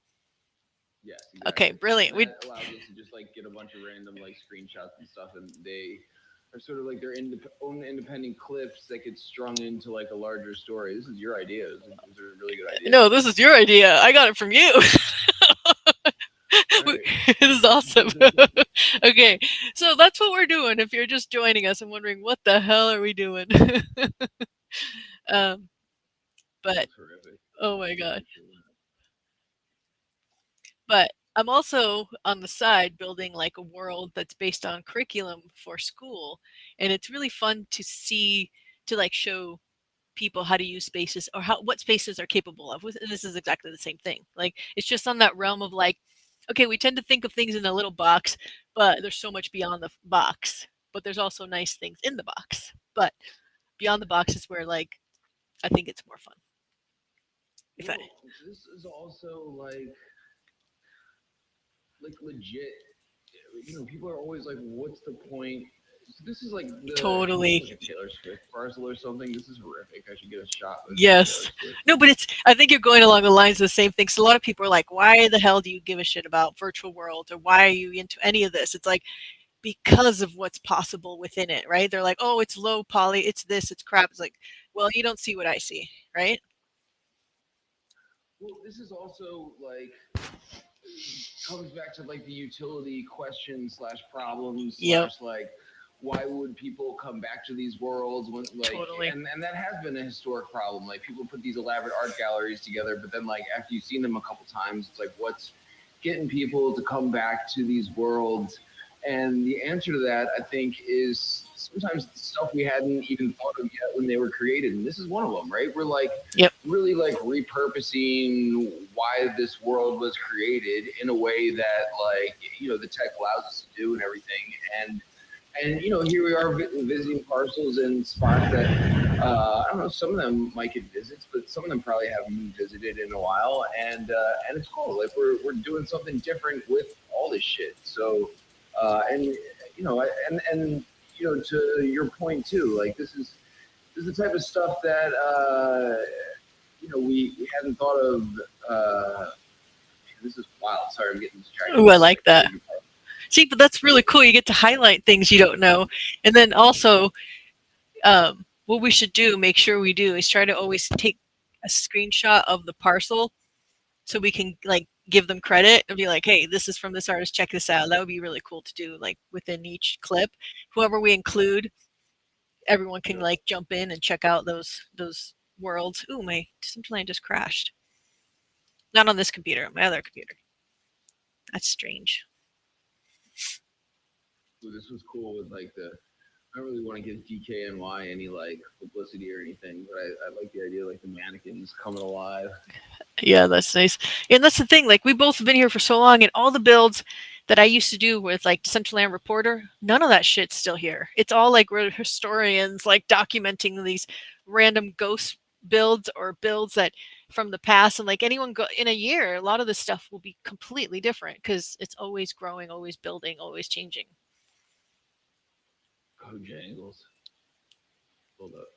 Yes, Okay, exactly. brilliant. And We that allows us to just like get a bunch of random like screenshots and stuff, and they are sort of like their own independent clips that get strung into like a larger story. This is your idea. This is a really good idea. no, this is your idea. I got it from you. All right. It is awesome. Okay, so that's what we're doing. If you're just joining us and wondering what the hell are we doing, um, but That's horrific. oh my That's god. actually But I'm also on the side building like a world that's based on curriculum for school, and it's really fun to see to like show people how to use spaces or how what spaces are capable of. And this is exactly the same thing. Like it's just on that realm of like, okay, we tend to think of things in a little box, but there's so much beyond the box. But there's also nice things in the box. But beyond the box is where like I think it's more fun. If I Well, this is also like legit. People are always like, "What's the point?" So this is like this is totally like a Taylor Swift parcel or something. This is horrific. I should get a shot with Taylor yes. Swift. No, but it's I think you're going along the lines of the same thing. So a lot of people are like, why the hell do you give a shit about virtual world or why are you into any of this? It's like because of what's possible within it, right? They're like, oh, it's low poly, it's this, it's crap. It's like, well, you don't see what I see, right? Well, this is also like comes back to like the utility question slash problems Yep, slash like why would people come back to these worlds when like totally. and that has been a historic problem. Like people put these elaborate art galleries together, but then like after you've seen them a couple times, it's like what's getting people to come back to these worlds? And the answer to that, I think, is sometimes stuff we hadn't even thought of yet when they were created. And this is one of them, right? We're like Yep. really like repurposing why this world was created in a way that like the tech allows us to do and everything. And here we are visiting parcels in spots that I don't know. Some of them might get visits, but some of them probably haven't been visited in a while. And it's cool. Like we're doing something different with all this shit. So and to your point too, like this is the type of stuff that we hadn't thought of. Uh, this is wild. Sorry, I'm getting distracted Ooh, by I this like like that. crazy part. See, but that's really cool. You get to highlight things you don't know. And then also, what we should do, make sure we do, is try to always take a screenshot of the parcel so we can like give them credit and be like, hey, this is from this artist, check this out. That would be really cool to do like within each clip. Whoever we include, everyone can Yep. like jump in and check out those worlds. Ooh, my Decentraland just crashed. Not on this computer, on my other computer. That's strange. Ooh, this was cool with like the. I don't really want to give DKNY any like publicity or anything, but I like the idea of like the mannequins coming alive. Yeah, that's nice. And that's the thing. Like we both have been here for so long, and all the builds that I used to do with like Decentraland Reporter, none of that shit's still here. It's all like we're historians, like documenting these random ghost builds or builds that from the past. And like anyone go in a year, a lot of this stuff will be completely different because it's always growing, always building, always changing. Bojangles. Hold up.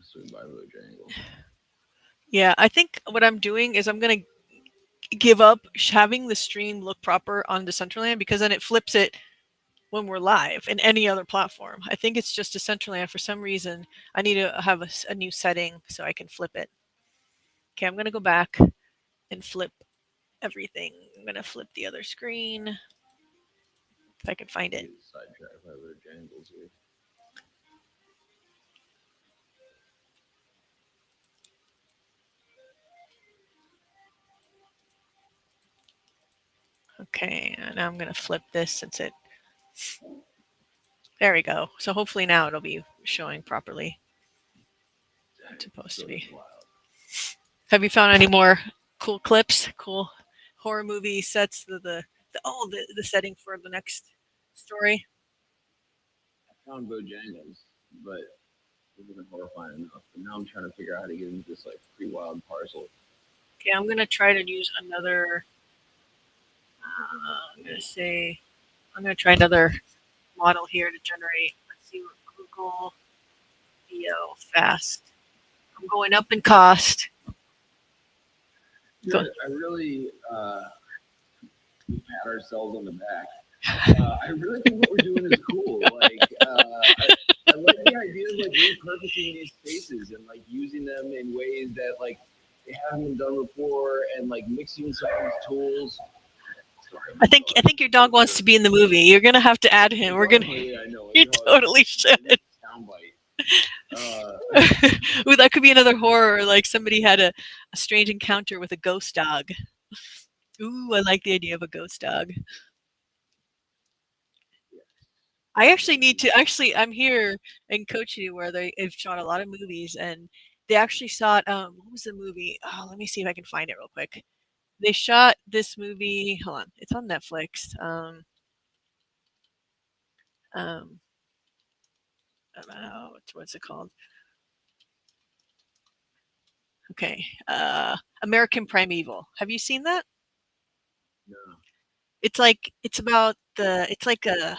Swing by Bojangles. Yeah, I think what I'm doing is I'm gonna give up having the stream look proper on Decentraland because then it flips it when we're live in any other platform. I think it's just Decentraland for some reason. I need to have a new setting so I can flip it. Okay, I'm gonna go back and flip everything. I'm gonna flip the other screen if I can find I'm it. getting sidetracked by Bojangles here. Okay, and now I'm gonna flip this since it. There we go. So hopefully now it'll be showing properly. It's supposed to Still be. just wild. Have you found any more cool clips? Cool horror movie sets. The setting for the next story. I found Bojangles, but it wasn't horrifying enough. But now I'm trying to figure out how to get into this like pretty wild parcel. Okay, I'm gonna try to use another. I'm gonna say I'm gonna try another model here to generate. Let's see what Google VO fast. I'm going up in cost. Go. I really pat ourselves on the back. I really think what we're doing is cool. I like the idea of like repurposing these spaces and like using them in ways that like they haven't been done before, and like mixing some of these tools. Sorry, my I think your dog wants to be in the movie. You're gonna have to add my him. We're dog. gonna. Oh yeah, I know. You My dog totally should. needs a soundbite. Uh, Ooh, that could be another horror. Like somebody had a strange encounter with a ghost dog. Ooh, I like the idea of a ghost dog. I actually need to actually I'm here in Kochi where they've shot a lot of movies and they actually shot what was the movie? Oh, let me see if I can find it real quick. They shot this movie. Hold on, it's on Netflix. Um, what's it called? Okay, American Primeval. Have you seen that? No. It's like it's about the. It's like a.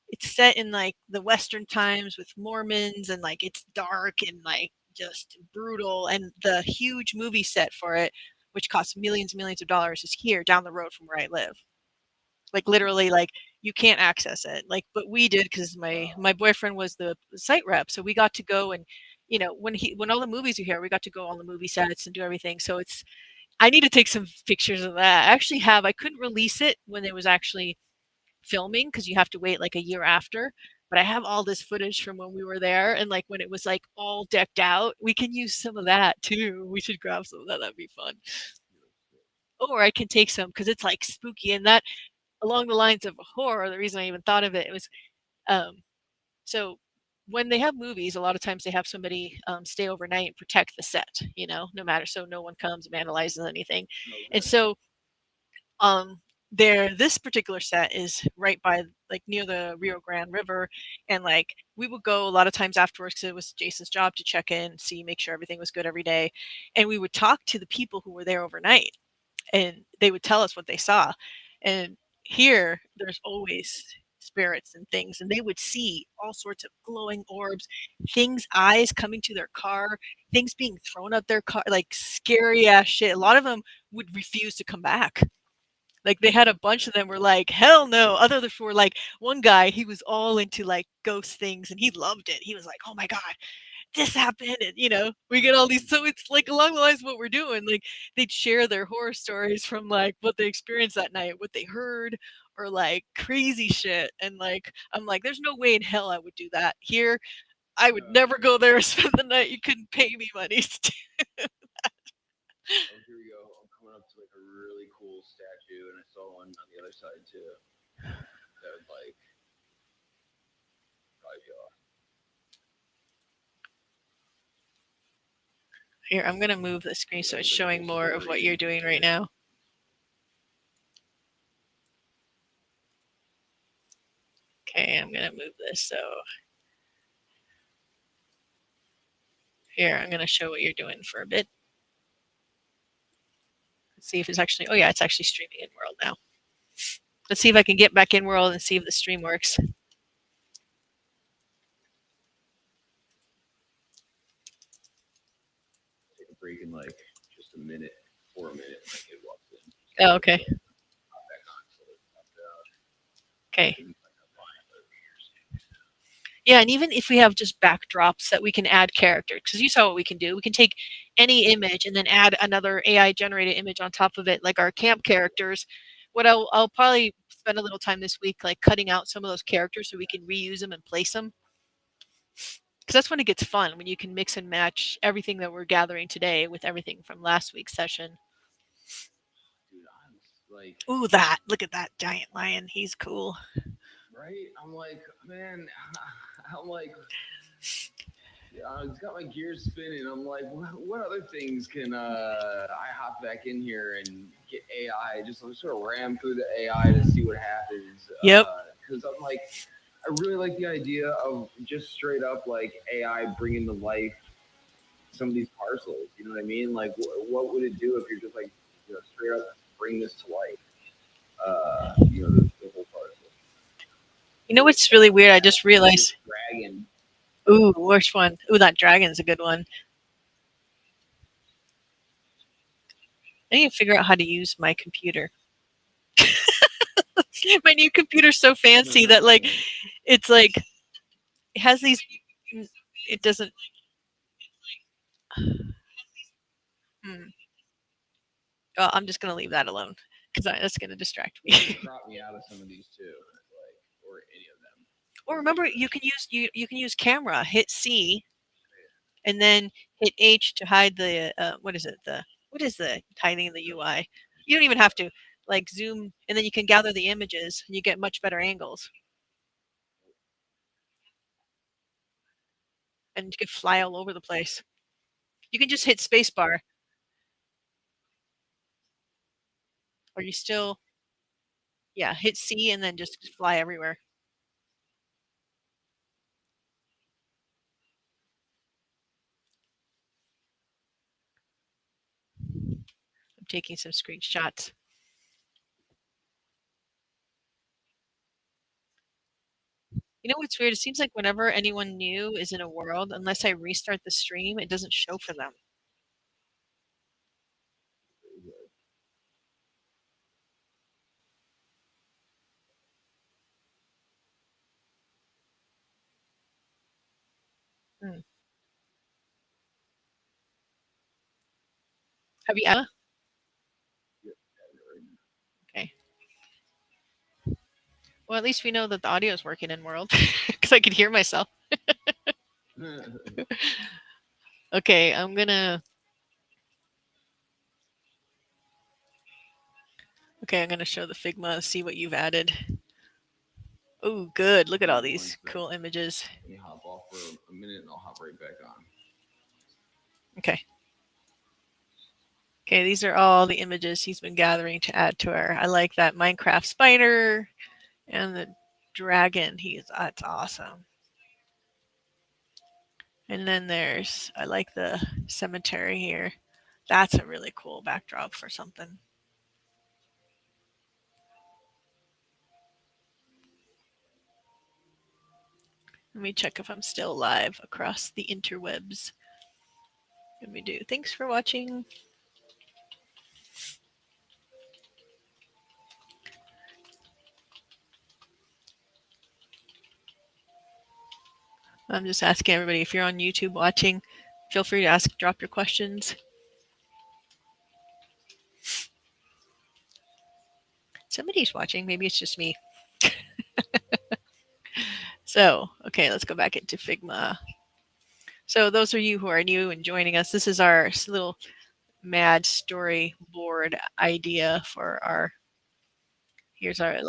It's set in like the Western times with Mormons and like it's dark and like just brutal. And the huge movie set for it, which costs millions and millions of dollars, is here down the road from where I live. Like literally, like you can't access it. Like, but we did because my boyfriend was the site rep, so we got to go and when all the movies are here, we got to go on the movie sets and do everything. So it's I need to take some pictures of that. I actually have. I couldn't release it when it was actually filming because you have to wait like a year after. But I have all this footage from when we were there and like when it was like all decked out. We can use some of that too. We should grab some of that. That'd be fun. Or I can take some because it's like spooky and that along the lines of horror. The reason I even thought of it was um, so when they have movies, a lot of times they have somebody stay overnight and protect the set. No matter so no one comes and vandalizes anything. And Okay. so um there this particular set is right by like near the Rio Grande River and like we would go a lot of times afterwards because it was Jason's job to check in, see, make sure everything was good every day. And we would talk to the people who were there overnight and they would tell us what they saw. And here there's always spirits and things and they would see all sorts of glowing orbs, things eyes coming to their car, things being thrown at their car, like scary ass shit. A lot of them would refuse to come back. Like they had a bunch of them were like, hell no. Other than for like one guy, he was all into like ghost things and he loved it. He was like, oh my God, this happened. And we get all these. So it's like along the lines of what we're doing. Like they'd share their horror stories from like what they experienced that night, what they heard, or like crazy shit. And like, I'm like, there's no way in hell I would do that. Here, I would never go there and spend the night. You couldn't pay me money. Oh, here we go. I'm coming up to like a really cool statue, and I saw one on the other side too. That would like probably be awesome. Here, I'm gonna move the screen so Yeah, it's it's like a showing whole more of what you're story. doing right now. Okay, I'm gonna move this. So here, I'm gonna show what you're doing for a bit. Let's see if it's actually. Oh yeah, it's actually streaming in world now. Let's see if I can get back in world and see if the stream works. Take a break in like just a minute, for a minute, when my kid walks in. Oh, okay. Hop back on. So it's not, Okay. shouldn't like a line of years. Yeah, and even if we have just backdrops that we can add characters, because you saw what we can do. We can take any image and then add another AI generated image on top of it, like our camp characters. What I'll probably spend a little time this week, like cutting out some of those characters so we can reuse them and place them. Because that's when it gets fun when you can mix and match everything that we're gathering today with everything from last week's session. Dude, I'm like, Ooh, that! Look at that giant lion. He's cool. right? I'm like, man, I'm like, yeah, it's got my gears spinning. I'm like, what other things can I hop back in here and get AI? Just sort of ram through the AI to see what happens. Yep. Because I'm like, I really like the idea of just straight up like AI bringing to life some of these parcels. You know what I mean? Like, what would it do if you're just like, straight up bring this to life? The whole parcel. You know what's really weird? I Yeah, just like this realized. dragon. Ooh, which one? Ooh, that dragon's a good one. I need to figure out how to use my computer. My new computer's so fancy that like it's like it has these. It doesn't. Hmm. Well, I'm just gonna leave that alone because that's gonna distract You can me. crop me out of some of these too, like or any of them. Or That'd be remember, good. you can use camera. Hit C and then hit H to hide the what is it? The what is the hiding the UI? You don't even have to like zoom, and then you can gather the images, and you get much better angles. and you can fly all over the place. You can just hit spacebar, or you still, yeah, hit C and then just fly everywhere. I'm taking some screenshots. You know what's weird? It seems like whenever anyone new is in a world, unless I restart the stream, it doesn't show for them. Hmm. Have you? Okay. Well, at least we know that the audio is working in world because I could hear myself. Okay, I'm gonna show the Figma. See what you've added. Oh, good. Look at all these cool images. Let me hop off for a minute and I'll hop right back on. Okay. Okay, these are all the images he's been gathering to add to our. I like that Minecraft spider and the dragon. That's awesome. And then I like the cemetery here. That's a really cool backdrop for something. Let me check if I'm still live across the interwebs. Let me do. Thanks for watching. I'm just asking everybody if you're on YouTube watching, feel free to drop your questions. Somebody's watching. Maybe it's just me. So, okay, let's go back into Figma. So, those of you who are new and joining us, this is our little mad storyboard idea for our. Here's our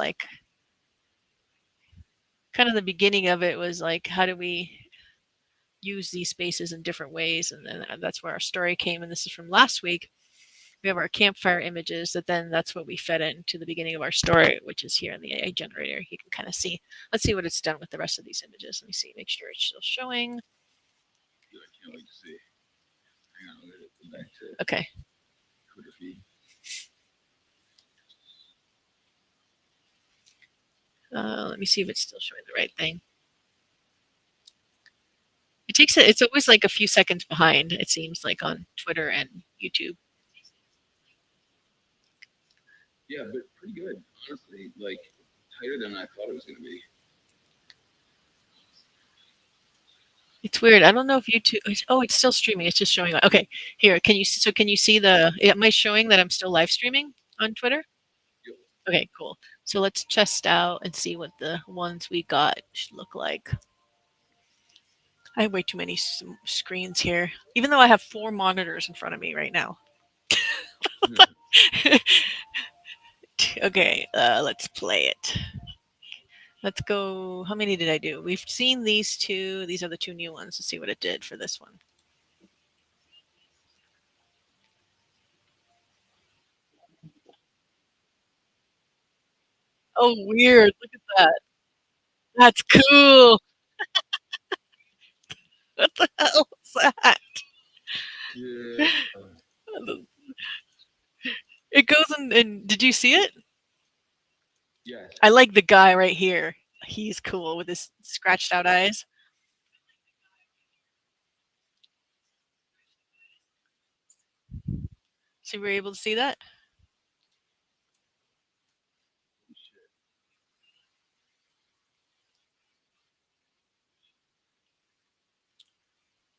kind of the beginning of it was like, how do we use these spaces in different ways? And then that's where our story came. And this is from last week. We have our campfire images that then that's what we fed into the beginning of our story, which is here in the AI generator. You can kind of see. Let's see what it's done with the rest of these images. Let me see, make sure it's still showing. I can't wait to see. Hang on, I'm gonna go back to Okay. Twitter feed. Let me see if it's still showing the right thing. It's always like a few seconds behind, it seems like on Twitter and YouTube. Yeah, but pretty good, honestly. Like tighter than I thought it was gonna be. It's weird. I don't know if YouTube. Oh, it's still streaming. It's just showing. Okay, here. Can you see the? Am I showing that I'm still live streaming on Twitter? Yep. Okay, cool. So let's test out and see what the ones we got should look like. I have way too many screens here, even though I have 4 monitors in front of me right now. Okay, let's play it. Let's go. How many did I do? We've seen these two. These are the 2 new ones. Let's see what it did for this one. Oh, weird. Look at that. That's cool. What the hell is that? Yeah. It goes and did you see it? Yes. I like the guy right here. He's cool with his scratched out eyes. So you were able to see that?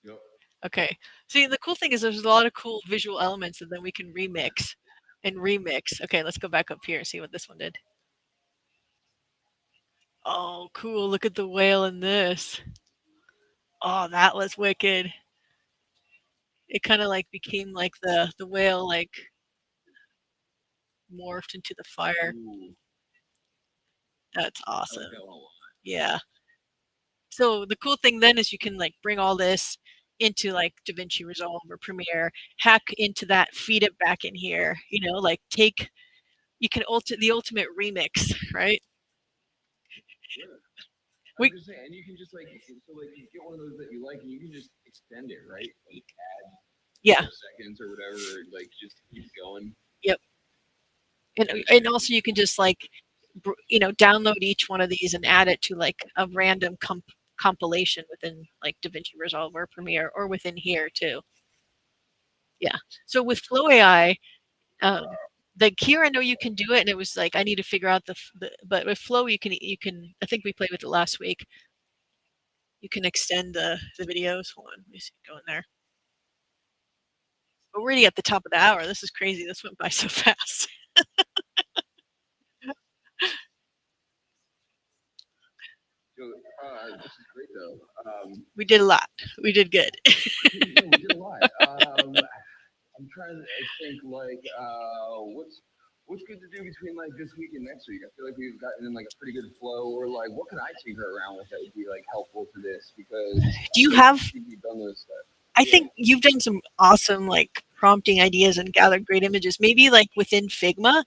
Yep. Okay. See, the cool thing is there's a lot of cool visual elements and then we can remix and remix. Okay, let's go back up here and see what this one did. Oh, cool. Look at the whale in this. Oh, that was wicked. It kind of like became like the whale like morphed into the fire. Ooh, That's I like awesome. that one a lot. Yeah. So the cool thing then is you can like bring all this into like DaVinci Resolve or Premiere, hack into that, feed it back in here, like take you can the ultimate remix, right? Yeah. I We was just saying, and you can just like so like you get one of those that you like, and you can just extend it, right? Like add yeah, 4 seconds or whatever, like just keep going. yep. And also you can just like download each one of these and add it to like a random compilation within like DaVinci Resolve or Premiere or within here too. Yeah. So with Flow AI, um, like here I know you can do it, and it was like I need to figure out but with Flow you can I think we played with it last week. You can extend the videos. Hold on, let me see, go in there. We're already at the top of the hour. This is crazy. This went by so fast. So this is great though. We did a lot. We did good. Yeah, we did a lot. I'm trying to think like what's good to do between like this week and next week. I feel like we've gotten in like a pretty good flow, or like what can I tinker around with that would be like helpful to this because Do I you feel like have you've done those stuff. I Yeah. think you've done some awesome like prompting ideas and gathered great images. Maybe like within Figma,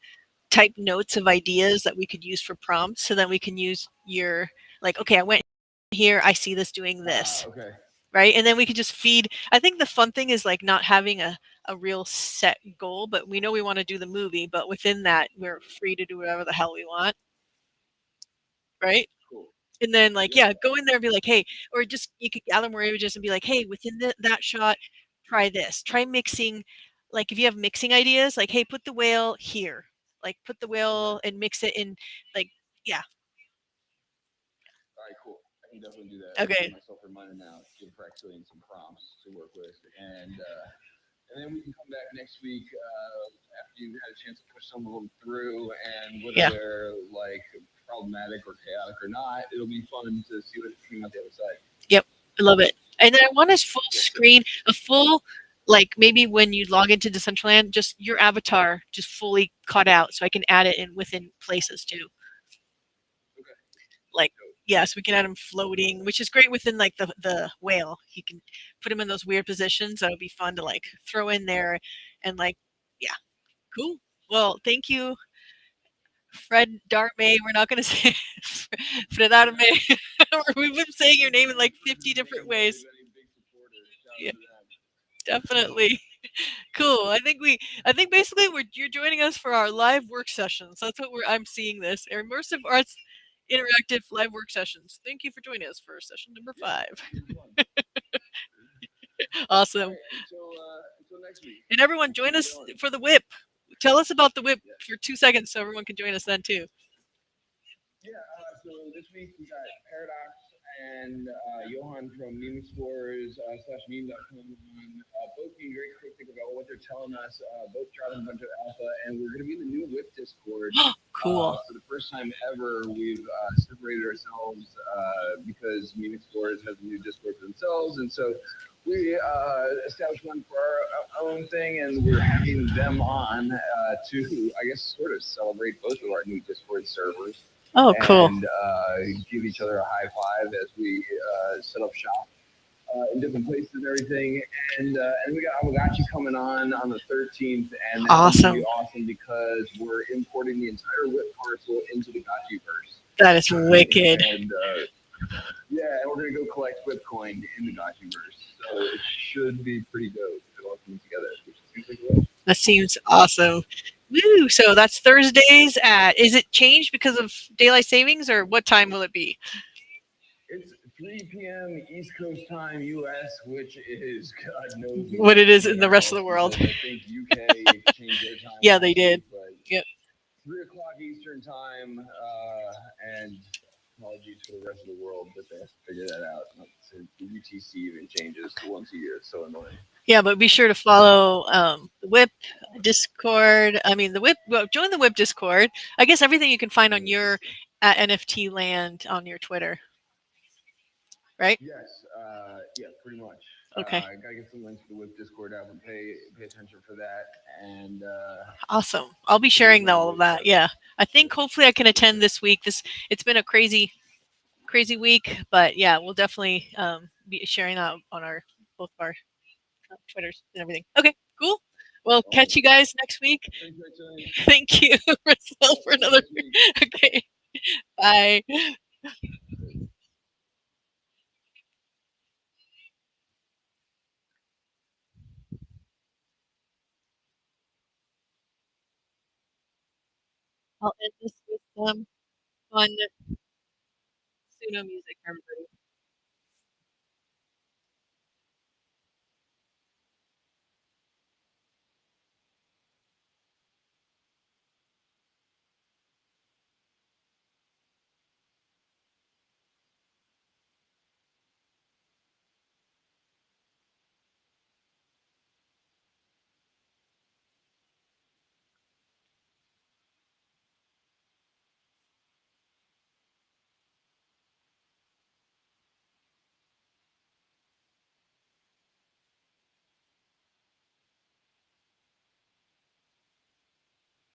type notes of ideas that we could use for prompts, so then we can use your like, okay, I went here, I see this doing this, Okay. right? And then we could just feed. I think the fun thing is like not having a real set goal, but we know we want to do the movie, but within that we're free to do whatever the hell we want, right? Cool. And then like, Yeah. yeah, go in there and be like, hey, or just you could gather more images and be like, hey, within that shot, try this, try mixing. Like if you have mixing ideas, like, hey, put the whale here, like put the Okay. whale and mix it in, like, yeah, All right. Cool. I can definitely do that. I'll okay, give myself a reminder now. Give Frexilian some prompts to work with, and then we can come back next week after you've had a chance to push some of them through, and whether yeah, they're like problematic or chaotic or not, it'll be fun to see what came out the other side. yep, I love it. And then I want a full Yeah. So screen, a full, like maybe when you log into Decentraland, just your avatar just fully cut out, so I can add it in within places too. okay. Like, So yeah, so we can have him floating, which is great within like the whale. You can put him in those weird positions. That would be fun to like throw in there, and like, yeah, cool. Well, thank you, Fred Dartmay. We're not going to say Fred Dartmay. We've been saying your name in like whoever's 50 different listening, they've ways. been a big supporter. Shout out Yeah, to them. definitely. Cool. I think basically you're joining us for our live work sessions. That's what I'm seeing this. Immersive arts interactive live work sessions. Thank you for joining us for session number Yeah, 5. it's gonna be fun. All Awesome. right, until next week. And everyone We'll join keep us going. for the whip. Tell us about the whip Yeah. for 2 seconds so everyone can join us then too. Yeah, so this week we got Paradox and Johan from Meme Explorers slash meme.com on, both being very cryptic about what they're telling us, both driving a bunch of alpha, and we're going to be in the new Whip Discord. Cool. For the first time ever, we've separated ourselves because Meme Explorers has a new Discord for themselves, and so we established one for our own thing, and we're having them on to, I guess, sort of celebrate both of our new Discord servers Oh, cool. and give each other a high five as we set up shop in different places and everything. And we got Amagachi coming on the 13th, and that's going to be Awesome. awesome because we're importing the entire whip parcel into the Gachiverse. That is wicked. And yeah, and we're going to go collect Whipcoin in the Gachiverse. So it should be pretty dope. It all comes together, which seems like it will. That seems awesome. Woo! So that's Thursdays at. Is it changed because of daylight savings, or what time will it be? It's 3 p.m. East Coast time, U.S., which is God knows What it is in the anywhere rest of else the world? because I think UK changed their time Yeah, they last did. week, but Yep. 3 o'clock Eastern time, and apologies for the rest of the world, but they have to figure that out. Since the UTC even changes once a year, it's so annoying. Yeah, but be sure to follow the Whip Discord. I mean, the Whip. Well, join the Whip Discord. I guess everything you can find on Join the your Discord. at NFT Land on your Twitter, right? Yes, yeah, pretty much. Okay. I gotta get some links for the Whip Discord out and pay attention for that, and Awesome. I'll be should be a sharing lot of all of dope that. stuff. Yeah. I Yeah, think hopefully I can for attend sure. this week. It's been a crazy crazy week, but yeah, we'll definitely be sharing that on our both of our Twitters and everything. Okay, cool. Well, catch you Awesome. guys next week. Thanks, Rachel. Thank you, Marcel, I'll for see you another. next week. Okay, bye. I'll end this with some fun pseudo music for everybody.